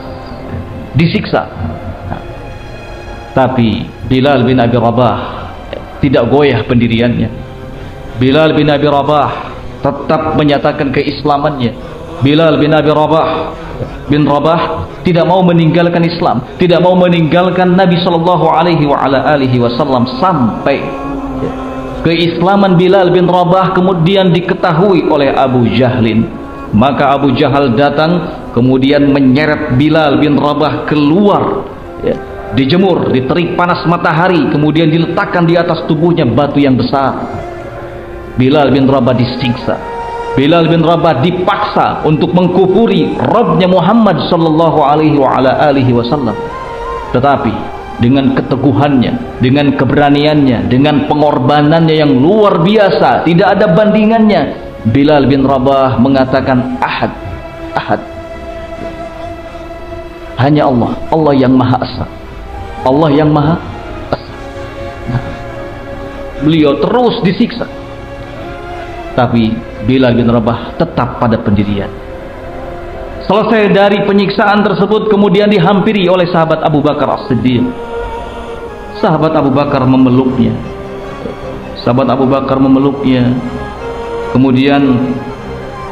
disiksa. Tapi Bilal bin Abi Rabah tidak goyah pendiriannya. Bilal bin Abi Rabah tetap menyatakan keislamannya. Bilal bin Abi Rabah tidak mau meninggalkan Islam, tidak mau meninggalkan Nabi sallallahu alaihi wa ala alihi wasallam, sampai keislaman Bilal bin Rabah kemudian diketahui oleh Abu Jahlin. Maka Abu Jahal datang kemudian menyeret Bilal bin Rabah keluar, dijemur di terik panas matahari, kemudian diletakkan di atas tubuhnya batu yang besar. Bilal bin Rabah disiksa. Bilal bin Rabah dipaksa untuk mengkufuri Rabbnya Muhammad sallallahu alaihi wa ala alihi wasallam. Tetapi dengan keteguhannya, dengan keberaniannya, dengan pengorbanannya yang luar biasa, tidak ada bandingannya, Bilal bin Rabah mengatakan ahad, ahad. Hanya Allah, Allah yang Maha Esa, Allah yang Maha Esa. Nah, beliau terus disiksa, tapi Bilal bin Rabah tetap pada pendirian. Selesai dari penyiksaan tersebut, kemudian dihampiri oleh sahabat Abu Bakar As-Siddiq. Sahabat Abu Bakar memeluknya. Sahabat Abu Bakar memeluknya. Kemudian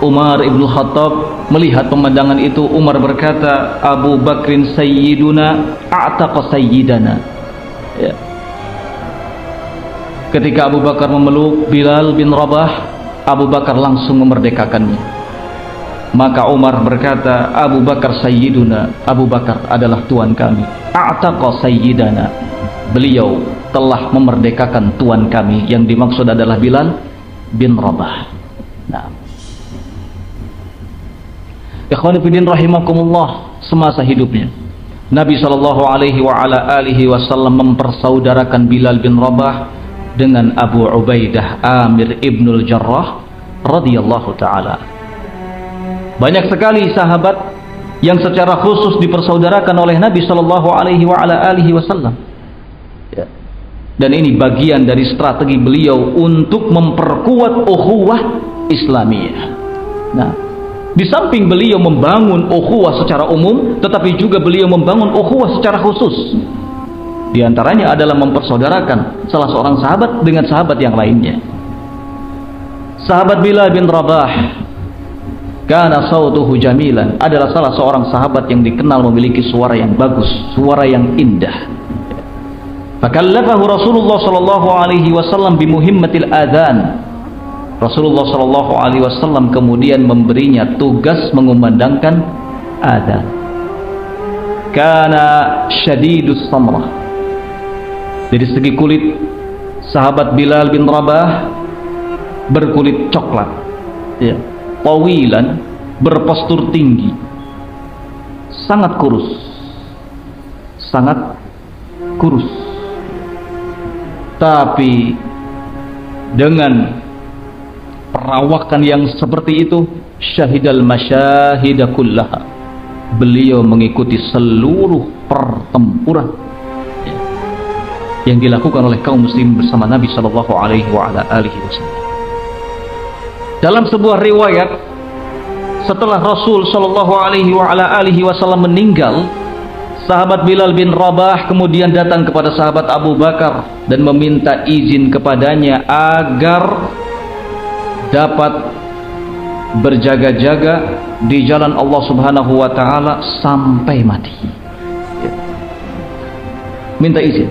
Umar ibn Khattab melihat pemandangan itu. Umar berkata, Abu Bakrin sayyiduna a'taqa sayyidana. Ya. Ketika Abu Bakar memeluk Bilal bin Rabah, Abu Bakar langsung memerdekakannya. Maka Umar berkata, Abu Bakar sayyiduna, Abu Bakar adalah tuan kami. A'taqa sayyidana, beliau telah memerdekakan tuan kami. Yang dimaksud adalah Bilal bin Rabah. Nah, ikhwan fillah rahimakumullah, semasa hidupnya Nabi sallallahu alaihi wa ala alihi wasallam mempersaudarakan Bilal bin Rabah dengan Abu Ubaidah Amir ibnul Jarrah radhiyallahu taala. Banyak sekali sahabat yang secara khusus dipersaudarakan oleh Nabi sallallahu alaihi wa ala alihi wasallam. Ya. Dan ini bagian dari strategi beliau untuk memperkuat ukhuwah Islamiyah. Nah, di samping beliau membangun ukhuwah secara umum, tetapi juga beliau membangun ukhuwah secara khusus. Di antaranya adalah mempersaudarakan salah seorang sahabat dengan sahabat yang lainnya. Sahabat Bilal bin Rabah, kana sautuhu jamilan, adalah salah seorang sahabat yang dikenal memiliki suara yang bagus, suara yang indah. Fakallafahu Rasulullah sallallahu alaihi wasallam bimuhimmatil adzan. Rasulullah sallallahu alaihi wasallam kemudian memberinya tugas mengumandangkan adzan. Kana syadidus samrah. Dari segi kulit, sahabat Bilal bin Rabah berkulit coklat, ya, tawilan, berpostur tinggi, sangat kurus, sangat kurus. Tapi dengan perawakan yang seperti itu, syahidal masyahida kullaha, beliau mengikuti seluruh pertempuran yang dilakukan oleh kaum muslim bersama Nabi sallallahu alaihi wasallam. Dalam sebuah riwayat, setelah Rasul sallallahu alaihi wasallam meninggal, sahabat Bilal bin Rabah kemudian datang kepada sahabat Abu Bakar dan meminta izin kepadanya agar dapat berjaga-jaga di jalan Allah Subhanahu wa taala sampai mati. Minta izin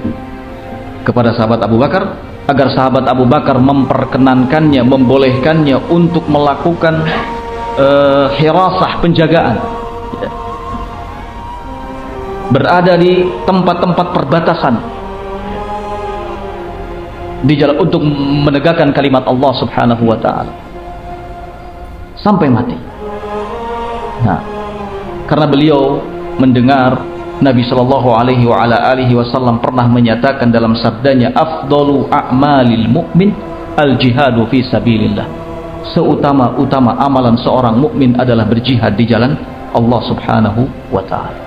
kepada sahabat Abu Bakar agar sahabat Abu Bakar memperkenankannya, membolehkannya untuk melakukan hirasah, penjagaan, berada di tempat-tempat perbatasan di jalan untuk menegakkan kalimat Allah Subhanahu wa taala sampai mati. Nah, karena beliau mendengar Nabi sallallahu alaihi wasallam pernah menyatakan dalam sabdanya, afdalu a'malil mu'min al-jihadu fi sabilillah. Seutama-utama amalan seorang mukmin adalah berjihad di jalan Allah Subhanahu wa taala.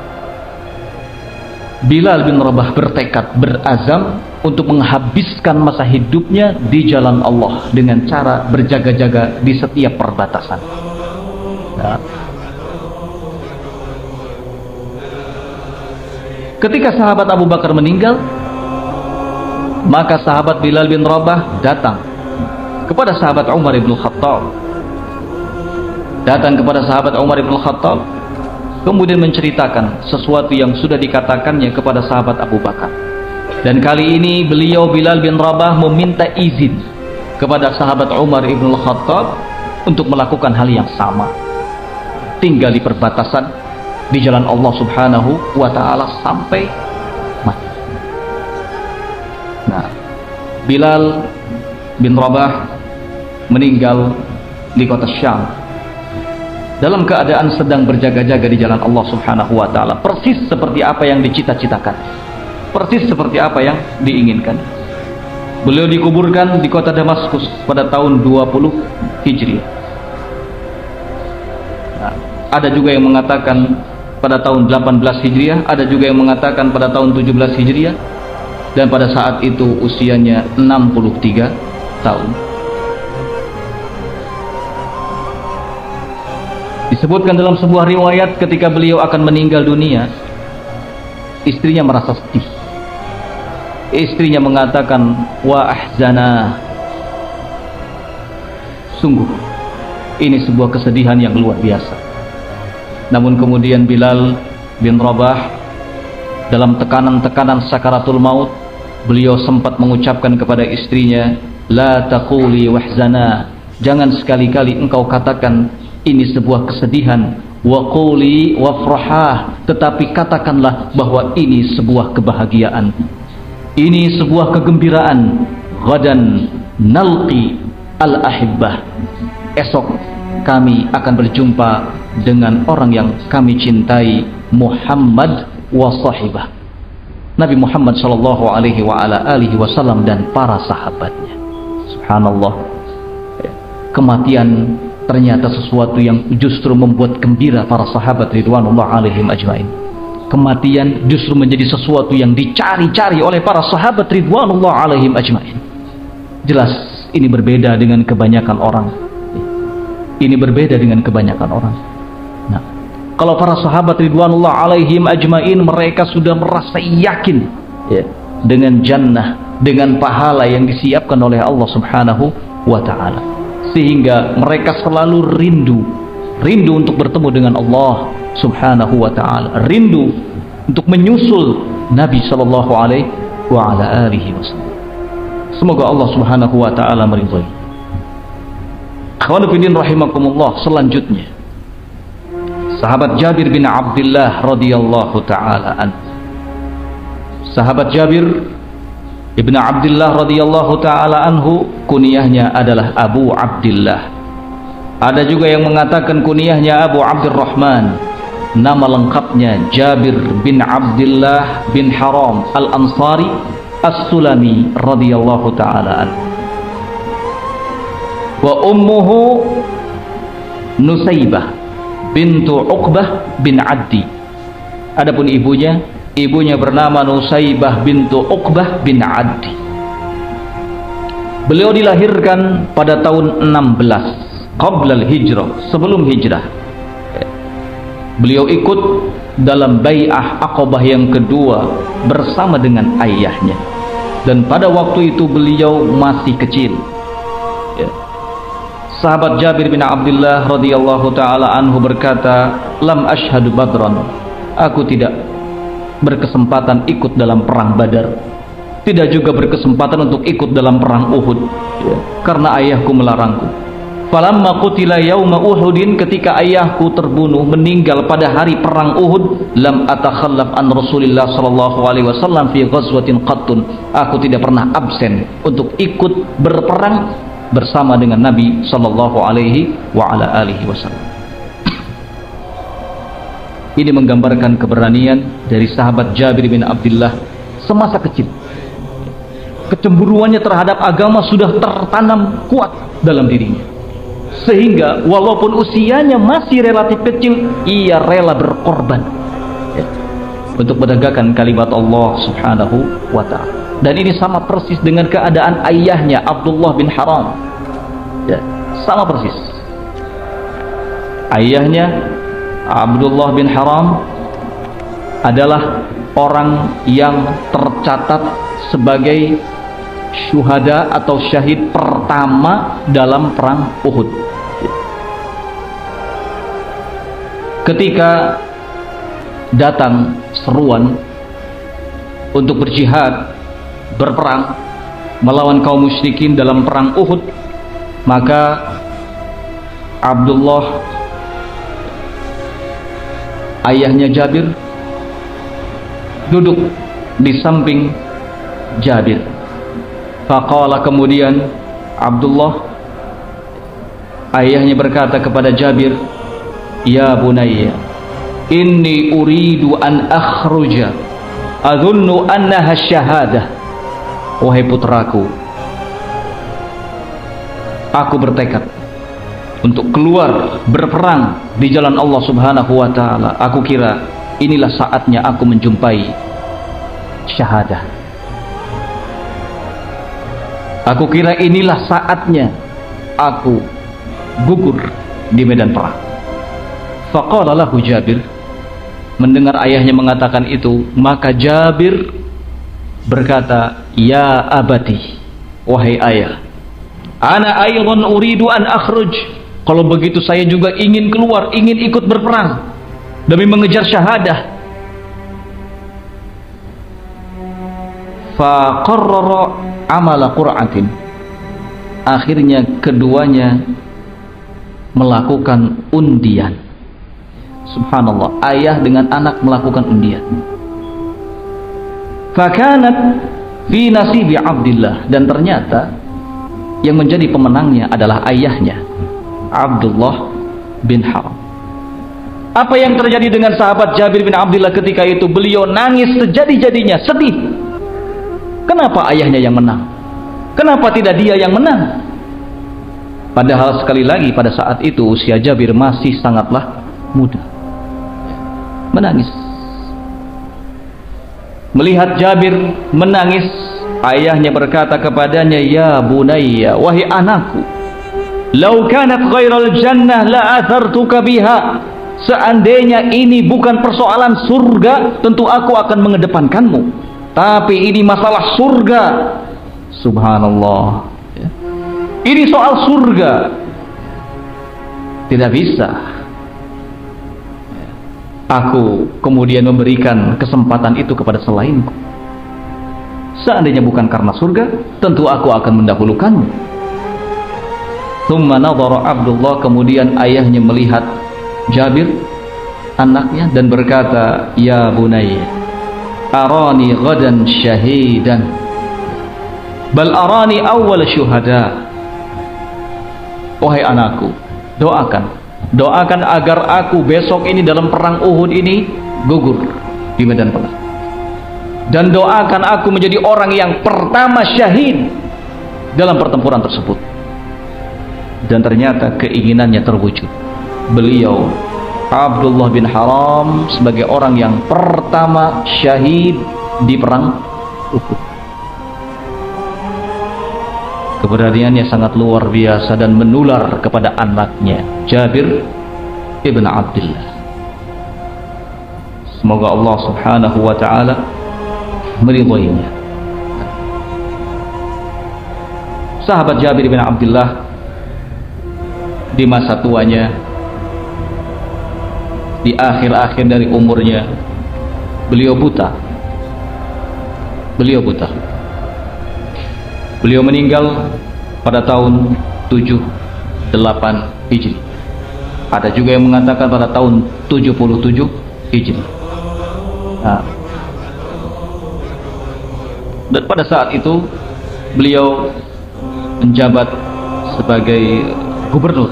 Bilal bin Rabah bertekad, berazam untuk menghabiskan masa hidupnya di jalan Allah dengan cara berjaga-jaga di setiap perbatasan. Nah, ketika sahabat Abu Bakar meninggal, maka sahabat Bilal bin Rabah datang kepada sahabat Umar ibn Khattab. Kemudian menceritakan sesuatu yang sudah dikatakannya kepada sahabat Abu Bakar. Dan kali ini beliau Bilal bin Rabah meminta izin kepada sahabat Umar ibn Khattab untuk melakukan hal yang sama, tinggal di perbatasan di jalan Allah Subhanahu wa taala sampai mati. Nah, Bilal bin Rabah meninggal di kota Syam dalam keadaan sedang berjaga-jaga di jalan Allah Subhanahu wa taala, persis seperti apa yang dicita-citakan, persis seperti apa yang diinginkan. Beliau dikuburkan di kota Damaskus pada tahun 20 Hijriah. Nah, ada juga yang mengatakan pada tahun 18 Hijriah, ada juga yang mengatakan pada tahun 17 Hijriah, dan pada saat itu usianya 63 tahun. Disebutkan dalam sebuah riwayat ketika beliau akan meninggal dunia, istrinya merasa sedih. Istrinya mengatakan, wa ahzana, sungguh ini sebuah kesedihan yang luar biasa. Namun kemudian Bilal bin Rabah dalam tekanan-tekanan sakaratul maut, beliau sempat mengucapkan kepada istrinya, la taquli wahzana, jangan sekali-kali engkau katakan ini sebuah kesedihan, wa quli wafrahah, tetapi katakanlah bahwa ini sebuah kebahagiaan, ini sebuah kegembiraan. Ghadan nalqi al-ahibbah, esok kami akan berjumpa dengan orang yang kami cintai, Muhammad wa sahibah, Nabi Muhammad sallallahu alaihi wasallam dan para sahabatnya. Subhanallah, kematian ternyata sesuatu yang justru membuat gembira para sahabat ridwanullah alaihim ajmain. Kematian justru menjadi sesuatu yang dicari-cari oleh para sahabat ridwanullah alaihim ajmain. Jelas ini berbeda dengan kebanyakan orang. Ini berbeda dengan kebanyakan orang. Nah, kalau para sahabat ridwanullah alaihim ajmain, mereka sudah merasa yakin dengan jannah, dengan pahala yang disiapkan oleh Allah Subhanahu wa taala, sehingga mereka selalu rindu untuk bertemu dengan Allah Subhanahu wa taala, rindu untuk menyusul Nabi sallallahu alaihi wasallam. Semoga Allah Subhanahu wa taala meridhai. Akhwanu fillah rahimakumullah, selanjutnya sahabat Jabir bin Abdullah radhiyallahu taala anhu. Sahabat Jabir Ibnu Abdullah radhiyallahu taala anhu, kunyahnya adalah Abu Abdullah. Ada juga yang mengatakan kunyahnya Abu Abdurrahman. nama lengkapnya Jabir bin Abdullah bin Haram Al-Ansari As-Sulami radhiyallahu taala anhu. Wa ummuhu Nusaybah bintu Uqbah bin Addi. Adapun ibunya bernama Nusaybah bintu Uqbah bin Addi. Beliau dilahirkan pada tahun 16 qabla al-hijrah, sebelum hijrah. Beliau ikut dalam bai'ah Aqabah yang kedua bersama dengan ayahnya, dan pada waktu itu beliau masih kecil. Sahabat Jabir bin Abdullah radhiyallahu taala anhu berkata, "Lam ashhadu badran." Aku tidak berkesempatan ikut dalam perang Badar, tidak juga berkesempatan untuk ikut dalam perang Uhud, karena ayahku melarangku. Falamma qutila yauma Uhudin, ketika ayahku terbunuh meninggal pada hari perang Uhud, lam atakhallaf an Rasulillah sallallahu alaihi wasallam fi ghazwatin qattun. Aku tidak pernah absen untuk ikut berperang bersama dengan Nabi sallallahu alaihi wa ala alihi wasallam. Ini menggambarkan keberanian dari sahabat Jabir bin Abdullah semasa kecil. Kecemburuannya terhadap agama sudah tertanam kuat dalam dirinya, sehingga walaupun usianya masih relatif kecil, ia rela berkorban untuk menegakkan kalimat Allah subhanahu wa ta'ala. Dan ini sama persis dengan keadaan ayahnya Abdullah bin Haram, sama persis. Ayahnya Abdullah bin Haram adalah orang yang tercatat sebagai syuhada atau syahid pertama dalam perang Uhud. Ketika datang seruan untuk berjihad, berperang melawan kaum musyrikin dalam perang Uhud, maka Abdullah, ayahnya Jabir, duduk di samping Jabir. Faqala, kemudian Abdullah, ayahnya berkata kepada Jabir, "Ya bunayya, inni uridu an akhruja adhunnu annaha syahadah." Wahai putraku, aku bertekad untuk keluar berperang di jalan Allah subhanahu wa ta'ala. Aku kira inilah saatnya aku menjumpai syahadah. Aku kira inilah saatnya aku gugur di medan perang. Faqala lahu Jabir, mendengar ayahnya mengatakan itu, maka Jabir berkata, "Ya abati, wahai ayah, ana aydan uridu an akhruj." Kalau begitu saya juga ingin keluar, ingin ikut berperang demi mengejar syahadah. Faqarrara amala qur'atin. Akhirnya keduanya melakukan undian. Subhanallah, ayah dengan anak melakukan undian. Fakanat fi nasibi Abdullah, dan ternyata yang menjadi pemenangnya adalah ayahnya Abdullah bin Haram. Apa yang terjadi dengan sahabat Jabir bin Abdullah ketika itu? Beliau nangis sejadi-jadinya, sedih. Kenapa ayahnya yang menang? Kenapa tidak dia yang menang? Padahal sekali lagi pada saat itu usia Jabir masih sangatlah muda. Menangis. Melihat Jabir menangis, ayahnya berkata kepadanya, "Ya bunayya, wahai anakku, lau kanat ghairal jannah la athartuka biha." Seandainya ini bukan persoalan surga, tentu aku akan mengedepankanmu. Tapi ini masalah surga. Subhanallah, ini soal surga. Tidak bisa aku kemudian memberikan kesempatan itu kepada selainku. Seandainya bukan karena surga, tentu aku akan mendahulukanmu. Thumma nadhara Abdullah, kemudian ayahnya melihat Jabir anaknya dan berkata, "Ya bunayya, arani ghadan syahidan, bal arani awwal syuhada." Wahai anakku, doakan doakan agar aku besok ini dalam perang Uhud ini gugur di medan perang, dan doakan aku menjadi orang yang pertama syahid dalam pertempuran tersebut. Dan ternyata keinginannya terwujud. Beliau Abdullah bin Haram sebagai orang yang pertama syahid di perang Uhud. Keberaniannya sangat luar biasa dan menular kepada anaknya Jabir ibn Abdullah. Semoga Allah subhanahu wa ta'ala meridhoinya. Sahabat Jabir bin Abdullah di masa tuanya, di akhir-akhir dari umurnya, beliau buta. Beliau meninggal pada tahun 78 Hijri. Ada juga yang mengatakan pada tahun 77 Hijri. Nah, dan pada saat itu beliau menjabat sebagai gubernur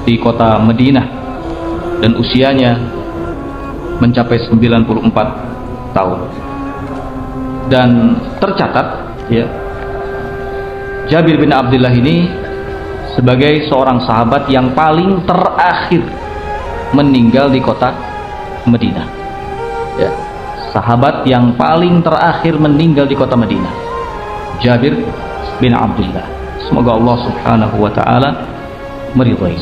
di kota Madinah dan usianya mencapai 94 tahun. Dan tercatat, ya, Jabir bin Abdullah ini sebagai seorang sahabat yang paling terakhir meninggal di kota Madinah, ya, sahabat yang paling terakhir meninggal di kota Madinah, Jabir bin Abdullah. Semoga Allah subhanahu wa ta'ala meridhai.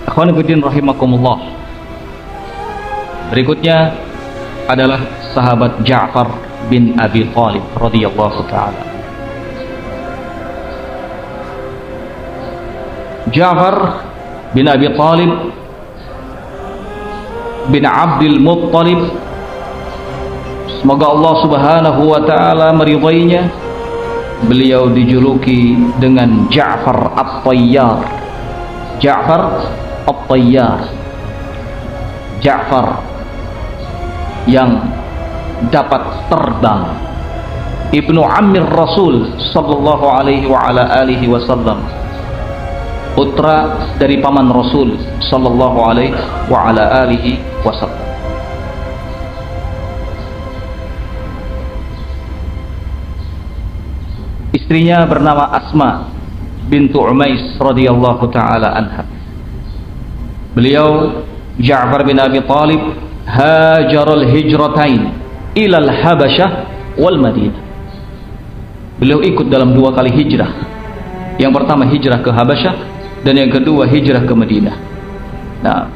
Akhwan fillah rahimakumullah. Berikutnya adalah sahabat Ja'far bin Abi Thalib radhiyallahu ta'ala. Ja'far bin Abi Thalib bin Abdul Muttalib, semoga Allah subhanahu wa ta'ala meridhainya. Beliau dijuluki dengan Ja'far At-Tayyar. Ja'far At-Tayyar, Ja'far yang dapat terbang, ibnu Ammir Rasul sallallahu alaihi wa ala alihi wasallam, putra dari paman Rasul sallallahu alaihi wa ala alihi wasallam. Istrinya bernama Asma bintu Umais radhiyallahu taala anha. Beliau Ja'far bin Abi Thalib hajarul hijratain ilal Habasyah wal Madinah. Beliau ikut dalam dua kali hijrah. Yang pertama hijrah ke Habasyah dan yang kedua hijrah ke Madinah. Nah,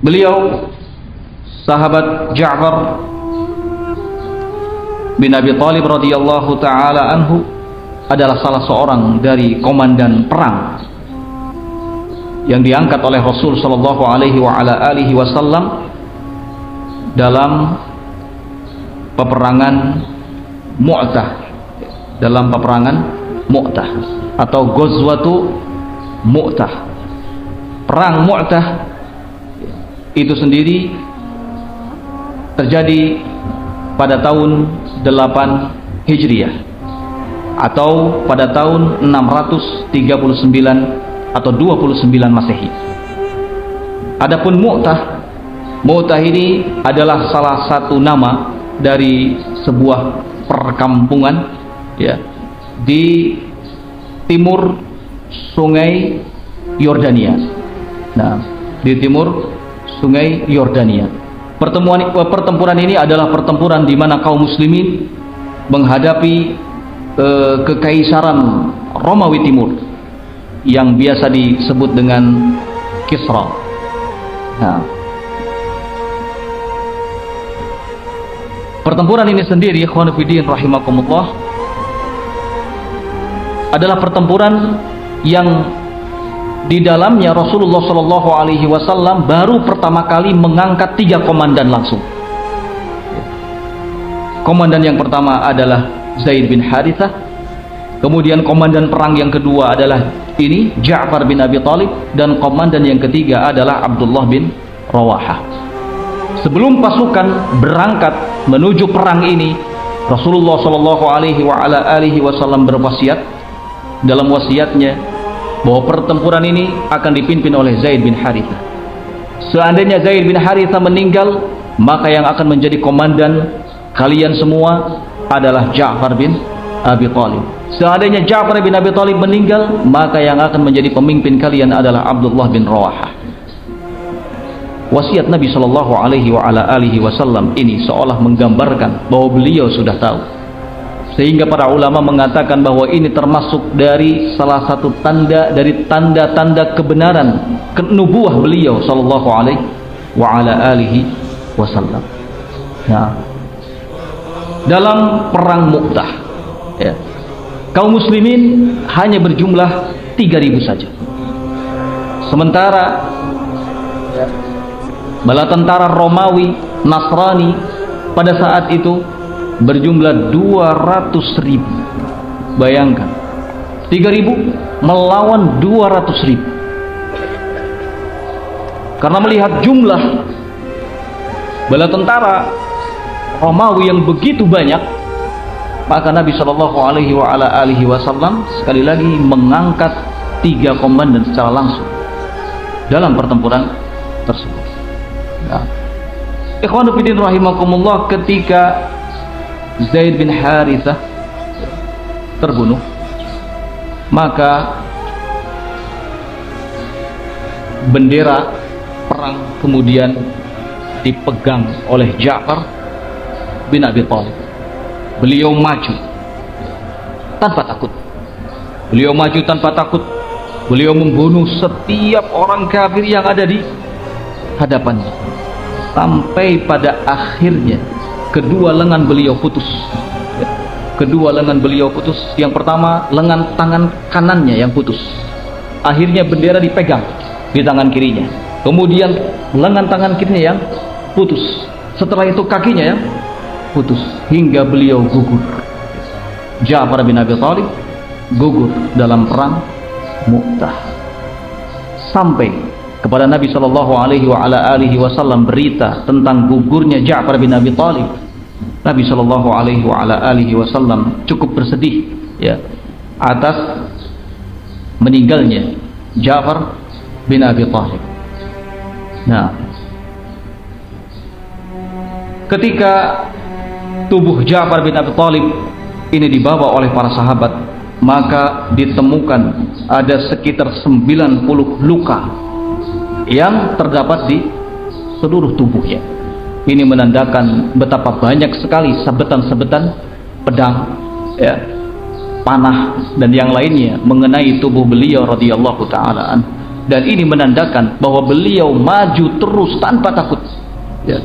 beliau sahabat Ja'far bin Abi Thalib radhiyallahu taala anhu adalah salah seorang dari komandan perang yang diangkat oleh Rasul sallallahu alaihi wa ala alihi wasallam dalam peperangan Mu'tah, atau Ghazwatu Mu'tah. Perang Mu'tah itu sendiri terjadi pada tahun 8 Hijriah atau pada tahun 639 atau 29 Masehi. Adapun Mu'tah ini adalah salah satu nama dari sebuah perkampungan, ya, di timur Sungai Yordania. Nah, di timur Sungai Yordania. Pertempuran ini adalah pertempuran di mana kaum muslimin menghadapi kekaisaran Romawi Timur yang biasa disebut dengan Kisra. Nah, pertempuran ini sendiri, ikhwan fillah rahimakumullah, adalah pertempuran yang di dalamnya Rasulullah Shallallahu Alaihi Wasallam baru pertama kali mengangkat 3 komandan langsung. Komandan yang pertama adalah Zaid bin Harithah, kemudian komandan perang yang kedua adalah ini Ja'far bin Abi Thalib, dan komandan yang ketiga adalah Abdullah bin Rawahah. sebelum pasukan berangkat menuju perang ini, Rasulullah Shallallahu Alaihi Wasallam berwasiat dalam wasiatnya bahwa pertempuran ini akan dipimpin oleh Zaid bin Harithah. Seandainya Zaid bin Harithah meninggal, maka yang akan menjadi komandan kalian semua adalah Ja'far bin Abi Thalib. Seandainya Ja'far bin Abi Thalib meninggal, maka yang akan menjadi pemimpin kalian adalah Abdullah bin Rawahah. Wasiat Nabi Shallallahu Alaihi Wasallam ini seolah menggambarkan bahwa beliau sudah tahu, sehingga para ulama mengatakan bahwa ini termasuk dari salah satu tanda dari tanda-tanda kebenaran nubuwah beliau Shallallahu Alaihi Wasallam. Nah, dalam perang Mu'tah, ya, kaum muslimin hanya berjumlah 3.000 saja, sementara bala tentara Romawi Nasrani pada saat itu berjumlah 200.000. Bayangkan 3.000 melawan 200.000. Karena melihat jumlah bala tentara Romawi yang begitu banyak, maka Nabi Shallallahu Alaihi Wasallam sekali lagi mengangkat 3 komandan secara langsung dalam pertempuran tersebut. Nah, ikhwanu fillah rahimakumullah, ketika Zaid bin Harithah terbunuh, maka bendera perang kemudian dipegang oleh Ja'far bin Abi Thalib. Beliau maju tanpa takut. Beliau maju tanpa takut. Beliau membunuh setiap orang kafir yang ada di hadapannya, sampai pada akhirnya kedua lengan beliau putus. Kedua lengan beliau putus. Yang pertama, lengan tangan kanannya yang putus. Akhirnya bendera dipegang di tangan kirinya. Kemudian lengan tangan kirinya yang putus. Setelah itu kakinya yang putus, hingga beliau gugur. Ja'far bin Abi Thalib gugur dalam perang Mu'tah. Sampai kepada Nabi Shallallahu Alaihi Wasallam berita tentang gugurnya Ja'far bin Abi Thalib, Nabi Shallallahu Alaihi Wasallam cukup bersedih, ya, atas meninggalnya Ja'far bin Abi Thalib. Nah, ketika tubuh Ja'far bin Abi Thalib ini dibawa oleh para sahabat, maka ditemukan ada sekitar 90 luka yang terdapat di seluruh tubuhnya. Ini menandakan betapa banyak sekali sabetan-sabetan pedang, ya, panah dan yang lainnya mengenai tubuh beliau radhiyallahu taala. Dan ini menandakan bahwa beliau maju terus tanpa takut, ya,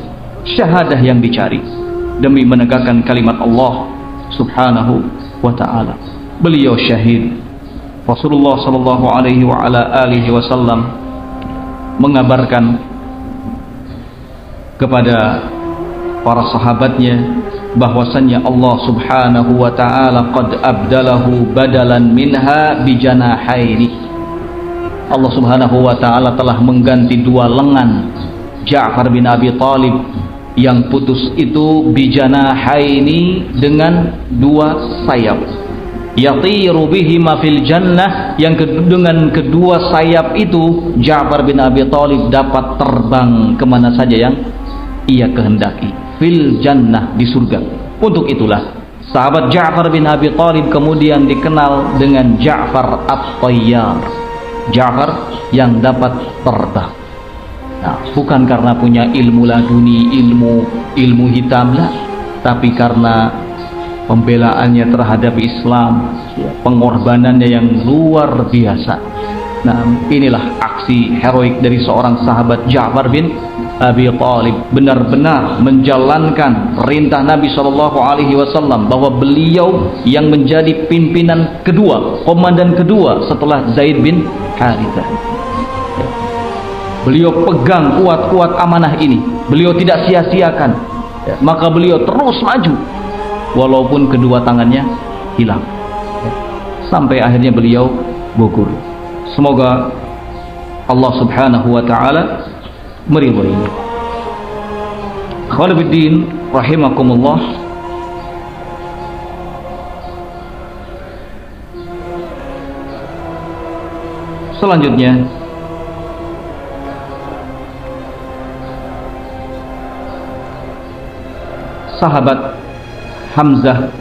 syahadah yang dicari demi menegakkan kalimat Allah subhanahu wa ta'ala. Beliau syahid. Rasulullah sallallahu alaihi wasallam mengabarkan kepada para sahabatnya bahwasannya Allah subhanahu wa ta'ala qad abdalahu badalan minha bijanahaini. Allah subhanahu wa ta'ala telah mengganti 2 lengan Ja'far bin Abi Thalib yang putus itu bijanahaini dengan 2 sayap. Yatiru bihima fil jannah, yang dengan kedua sayap itu Ja'far bin Abi Thalib dapat terbang kemana saja yang ia kehendaki, fil jannah, di surga. Untuk itulah sahabat Ja'far bin Abi Thalib kemudian dikenal dengan Ja'far at-Tayyar, Ja'far yang dapat terbang. Nah, bukan karena punya ilmu laduni, ilmu hitam, lah, tapi karena pembelaannya terhadap Islam, pengorbanannya yang luar biasa. Nah, inilah aksi heroik dari seorang sahabat Ja'far bin Abi Thalib, benar-benar menjalankan perintah Nabi Shallallahu Alaihi Wasallam bahwa beliau yang menjadi pimpinan kedua, komandan kedua setelah Zaid bin Harithah. Beliau pegang kuat-kuat amanah ini, beliau tidak sia-siakan, maka beliau terus maju walaupun kedua tangannya hilang, sampai akhirnya beliau gugur. Semoga Allah subhanahu wa ta'ala meridhoinya. Khawalabiddin rahimakumullah, selanjutnya sahabat Hamzah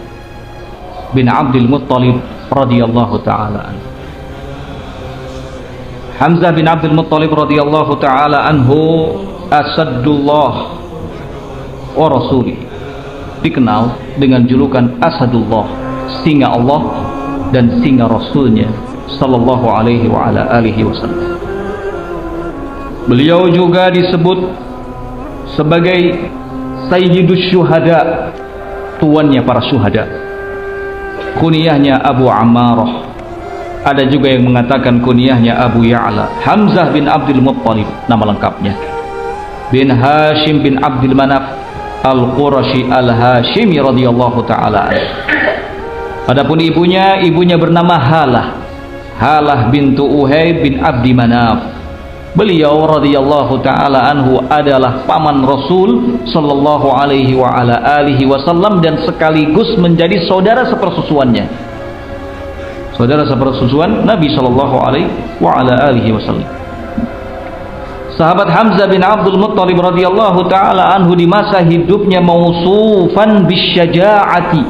bin Abdul Muttalib radhiyallahu taala anhu. Hamzah bin Abdul Muttalib radhiyallahu taala anhu Asadullah wa Rasulih, dikenal dengan julukan Asadullah, singa Allah dan singa Rasulnya sallallahu alaihi wa ala alihi wasallam. Beliau juga disebut sebagai Sayyidus Syuhada, tuannya para syuhada. Kunyahnya Abu Ammarah. Ada juga yang mengatakan kunyahnya Abu Ya'la. Hamzah bin Abdul Muttalib nama lengkapnya, bin Hashim bin Abdul Manaf Al-Qurashi Al-Hashimi radhiyallahu taala. Adapun ibunya bernama Halah bintu Uhayb bin Abdi Manaf. Beliau radhiyallahu taala anhu adalah paman Rasul sallallahu alaihi wa ala alihi wasallam dan sekaligus menjadi saudara sepersusuannya. Saudara sepersusuan Nabi sallallahu alaihi wa ala alihi wasallam. Sahabat Hamzah bin Abdul Muttalib radhiyallahu taala anhu di masa hidupnya mausufan bisyaja'ati,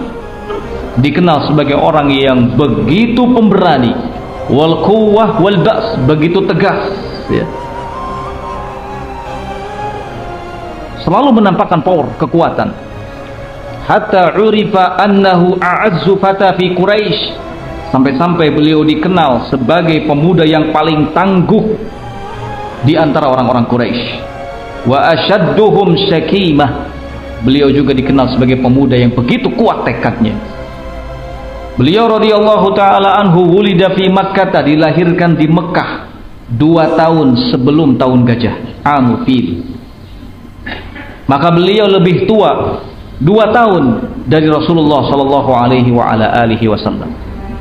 dikenal sebagai orang yang begitu pemberani, wal quwwah wal ba's, begitu tegas ya. Selalu menampakkan power, kekuatan. Hatta urifa annahu a'azzu fata fi Quraisy, sampai-sampai beliau dikenal sebagai pemuda yang paling tangguh di antara orang-orang Quraisy. Wa ashadduhum syakimah, beliau juga dikenal sebagai pemuda yang begitu kuat tekadnya. Beliau radhiyallahu taala anhu wulida fi Makkah, dilahirkan di Mekah 2 tahun sebelum tahun gajah, Amul Fil. Maka beliau lebih tua 2 tahun dari Rasulullah sallallahu alaihi wa ala alihi wasallam.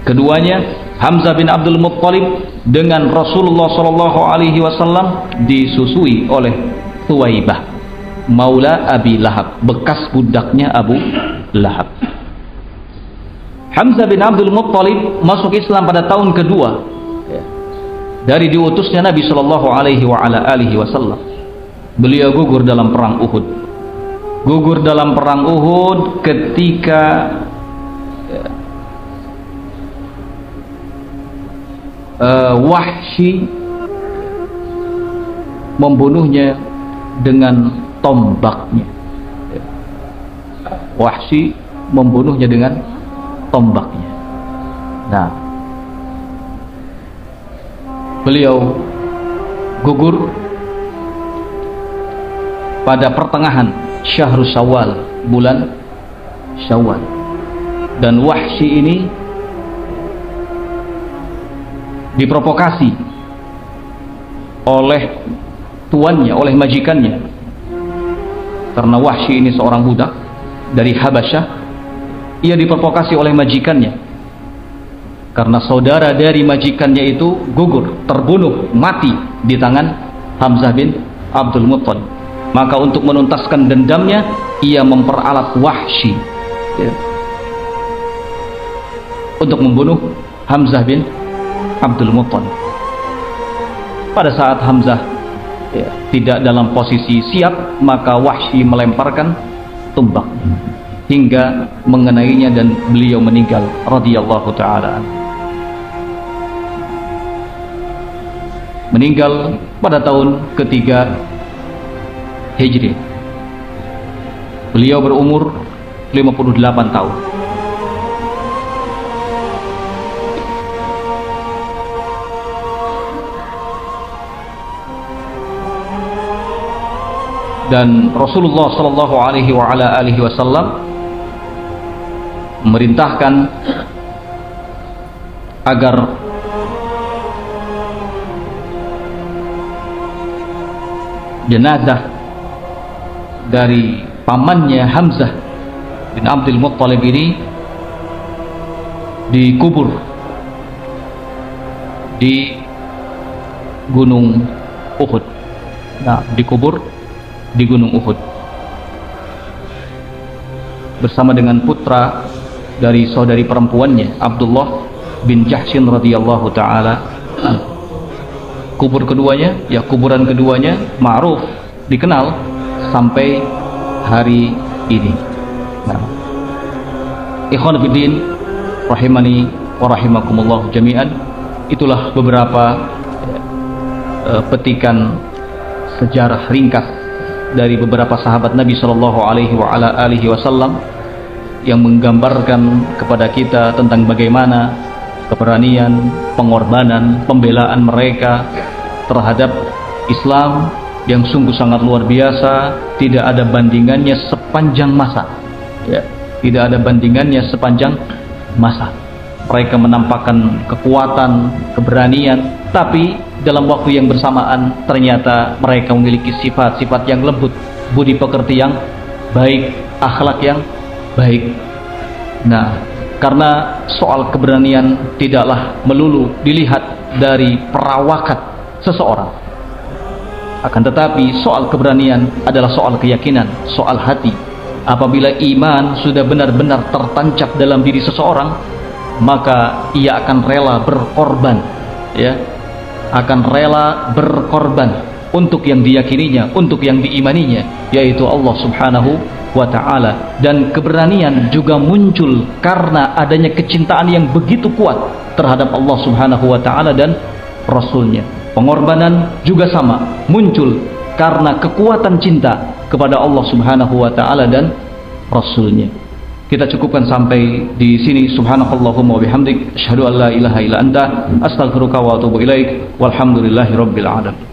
Keduanya, Hamzah bin Abdul Muttalib dengan Rasulullah sallallahu alaihi wasallam disusui oleh Thuwaibah maula Abi Lahab, bekas budaknya Abu Lahab. Hamzah bin Abdul Muttalib masuk Islam pada tahun kedua dari diutusnya Nabi sallallahu alaihi wa ala alihi wasallam. Beliau gugur dalam perang Uhud. Gugur dalam perang Uhud ketika Wahsy membunuhnya dengan tombaknya. Wahsy membunuhnya dengan tombaknya. Nah, beliau gugur pada pertengahan Syahrul Syawal, bulan Syawal. Dan Wahsy ini diprovokasi oleh tuannya, oleh majikannya. Karena Wahsy ini seorang budak dari Habasyah, ia diprovokasi oleh majikannya. Karena saudara dari majikannya itu gugur, terbunuh, mati di tangan Hamzah bin Abdul Muttalib. Maka untuk menuntaskan dendamnya, ia memperalat Wahsy ya, untuk membunuh Hamzah bin Abdul Muttalib. Pada saat Hamzah ya, tidak dalam posisi siap, maka Wahsy melemparkan tombak hingga mengenainya dan beliau meninggal radhiyallahu taala. Meninggal pada tahun ketiga Hijri. Beliau berumur 58 tahun. Dan Rasulullah sallallahu alaihi wa ala alihi wasallam memerintahkan agar jenazah dari pamannya Hamzah bin Abdul Muttalib ini dikubur di Gunung Uhud. Nah, dikubur di Gunung Uhud. bersama dengan putra dari saudari perempuannya Abdullah bin Jahshin radhiyallahu taala. Kuburan keduanya ma'ruf, dikenal sampai hari ini. Nah, ikhwan fillah rahimani wa rahimakumullah jami'an, itulah beberapa petikan sejarah ringkas dari beberapa sahabat Nabi Shallallahu Alaihi Wasallam yang menggambarkan kepada kita tentang bagaimana keberanian, pengorbanan, pembelaan mereka terhadap Islam yang sungguh sangat luar biasa, tidak ada bandingannya sepanjang masa. Ya, tidak ada bandingannya sepanjang masa. Mereka menampakkan kekuatan, keberanian, tapi dalam waktu yang bersamaan ternyata mereka memiliki sifat-sifat yang lembut, budi pekerti yang baik, akhlak yang baik. Nah, karena soal keberanian tidaklah melulu dilihat dari perawakan seseorang, akan tetapi soal keberanian adalah soal keyakinan, soal hati. Apabila iman sudah benar-benar tertancap dalam diri seseorang, maka ia akan rela berkorban, ya, akan rela berkorban untuk yang diyakininya, untuk yang diimaninya, yaitu Allah Subhanahu wa ta'ala. Dan keberanian juga muncul karena adanya kecintaan yang begitu kuat terhadap Allah Subhanahu wa ta'ala dan Rasulnya. Pengorbanan juga sama, muncul karena kekuatan cinta kepada Allah Subhanahu wa ta'ala dan Rasulnya. Kita cukupkan sampai di sini. Subhanakallahumma wa bihamdik, asyhadu an la ilaha illa anta, astaghfiruka wa atubu ilaik. Walhamdulillahi rabbil alamin.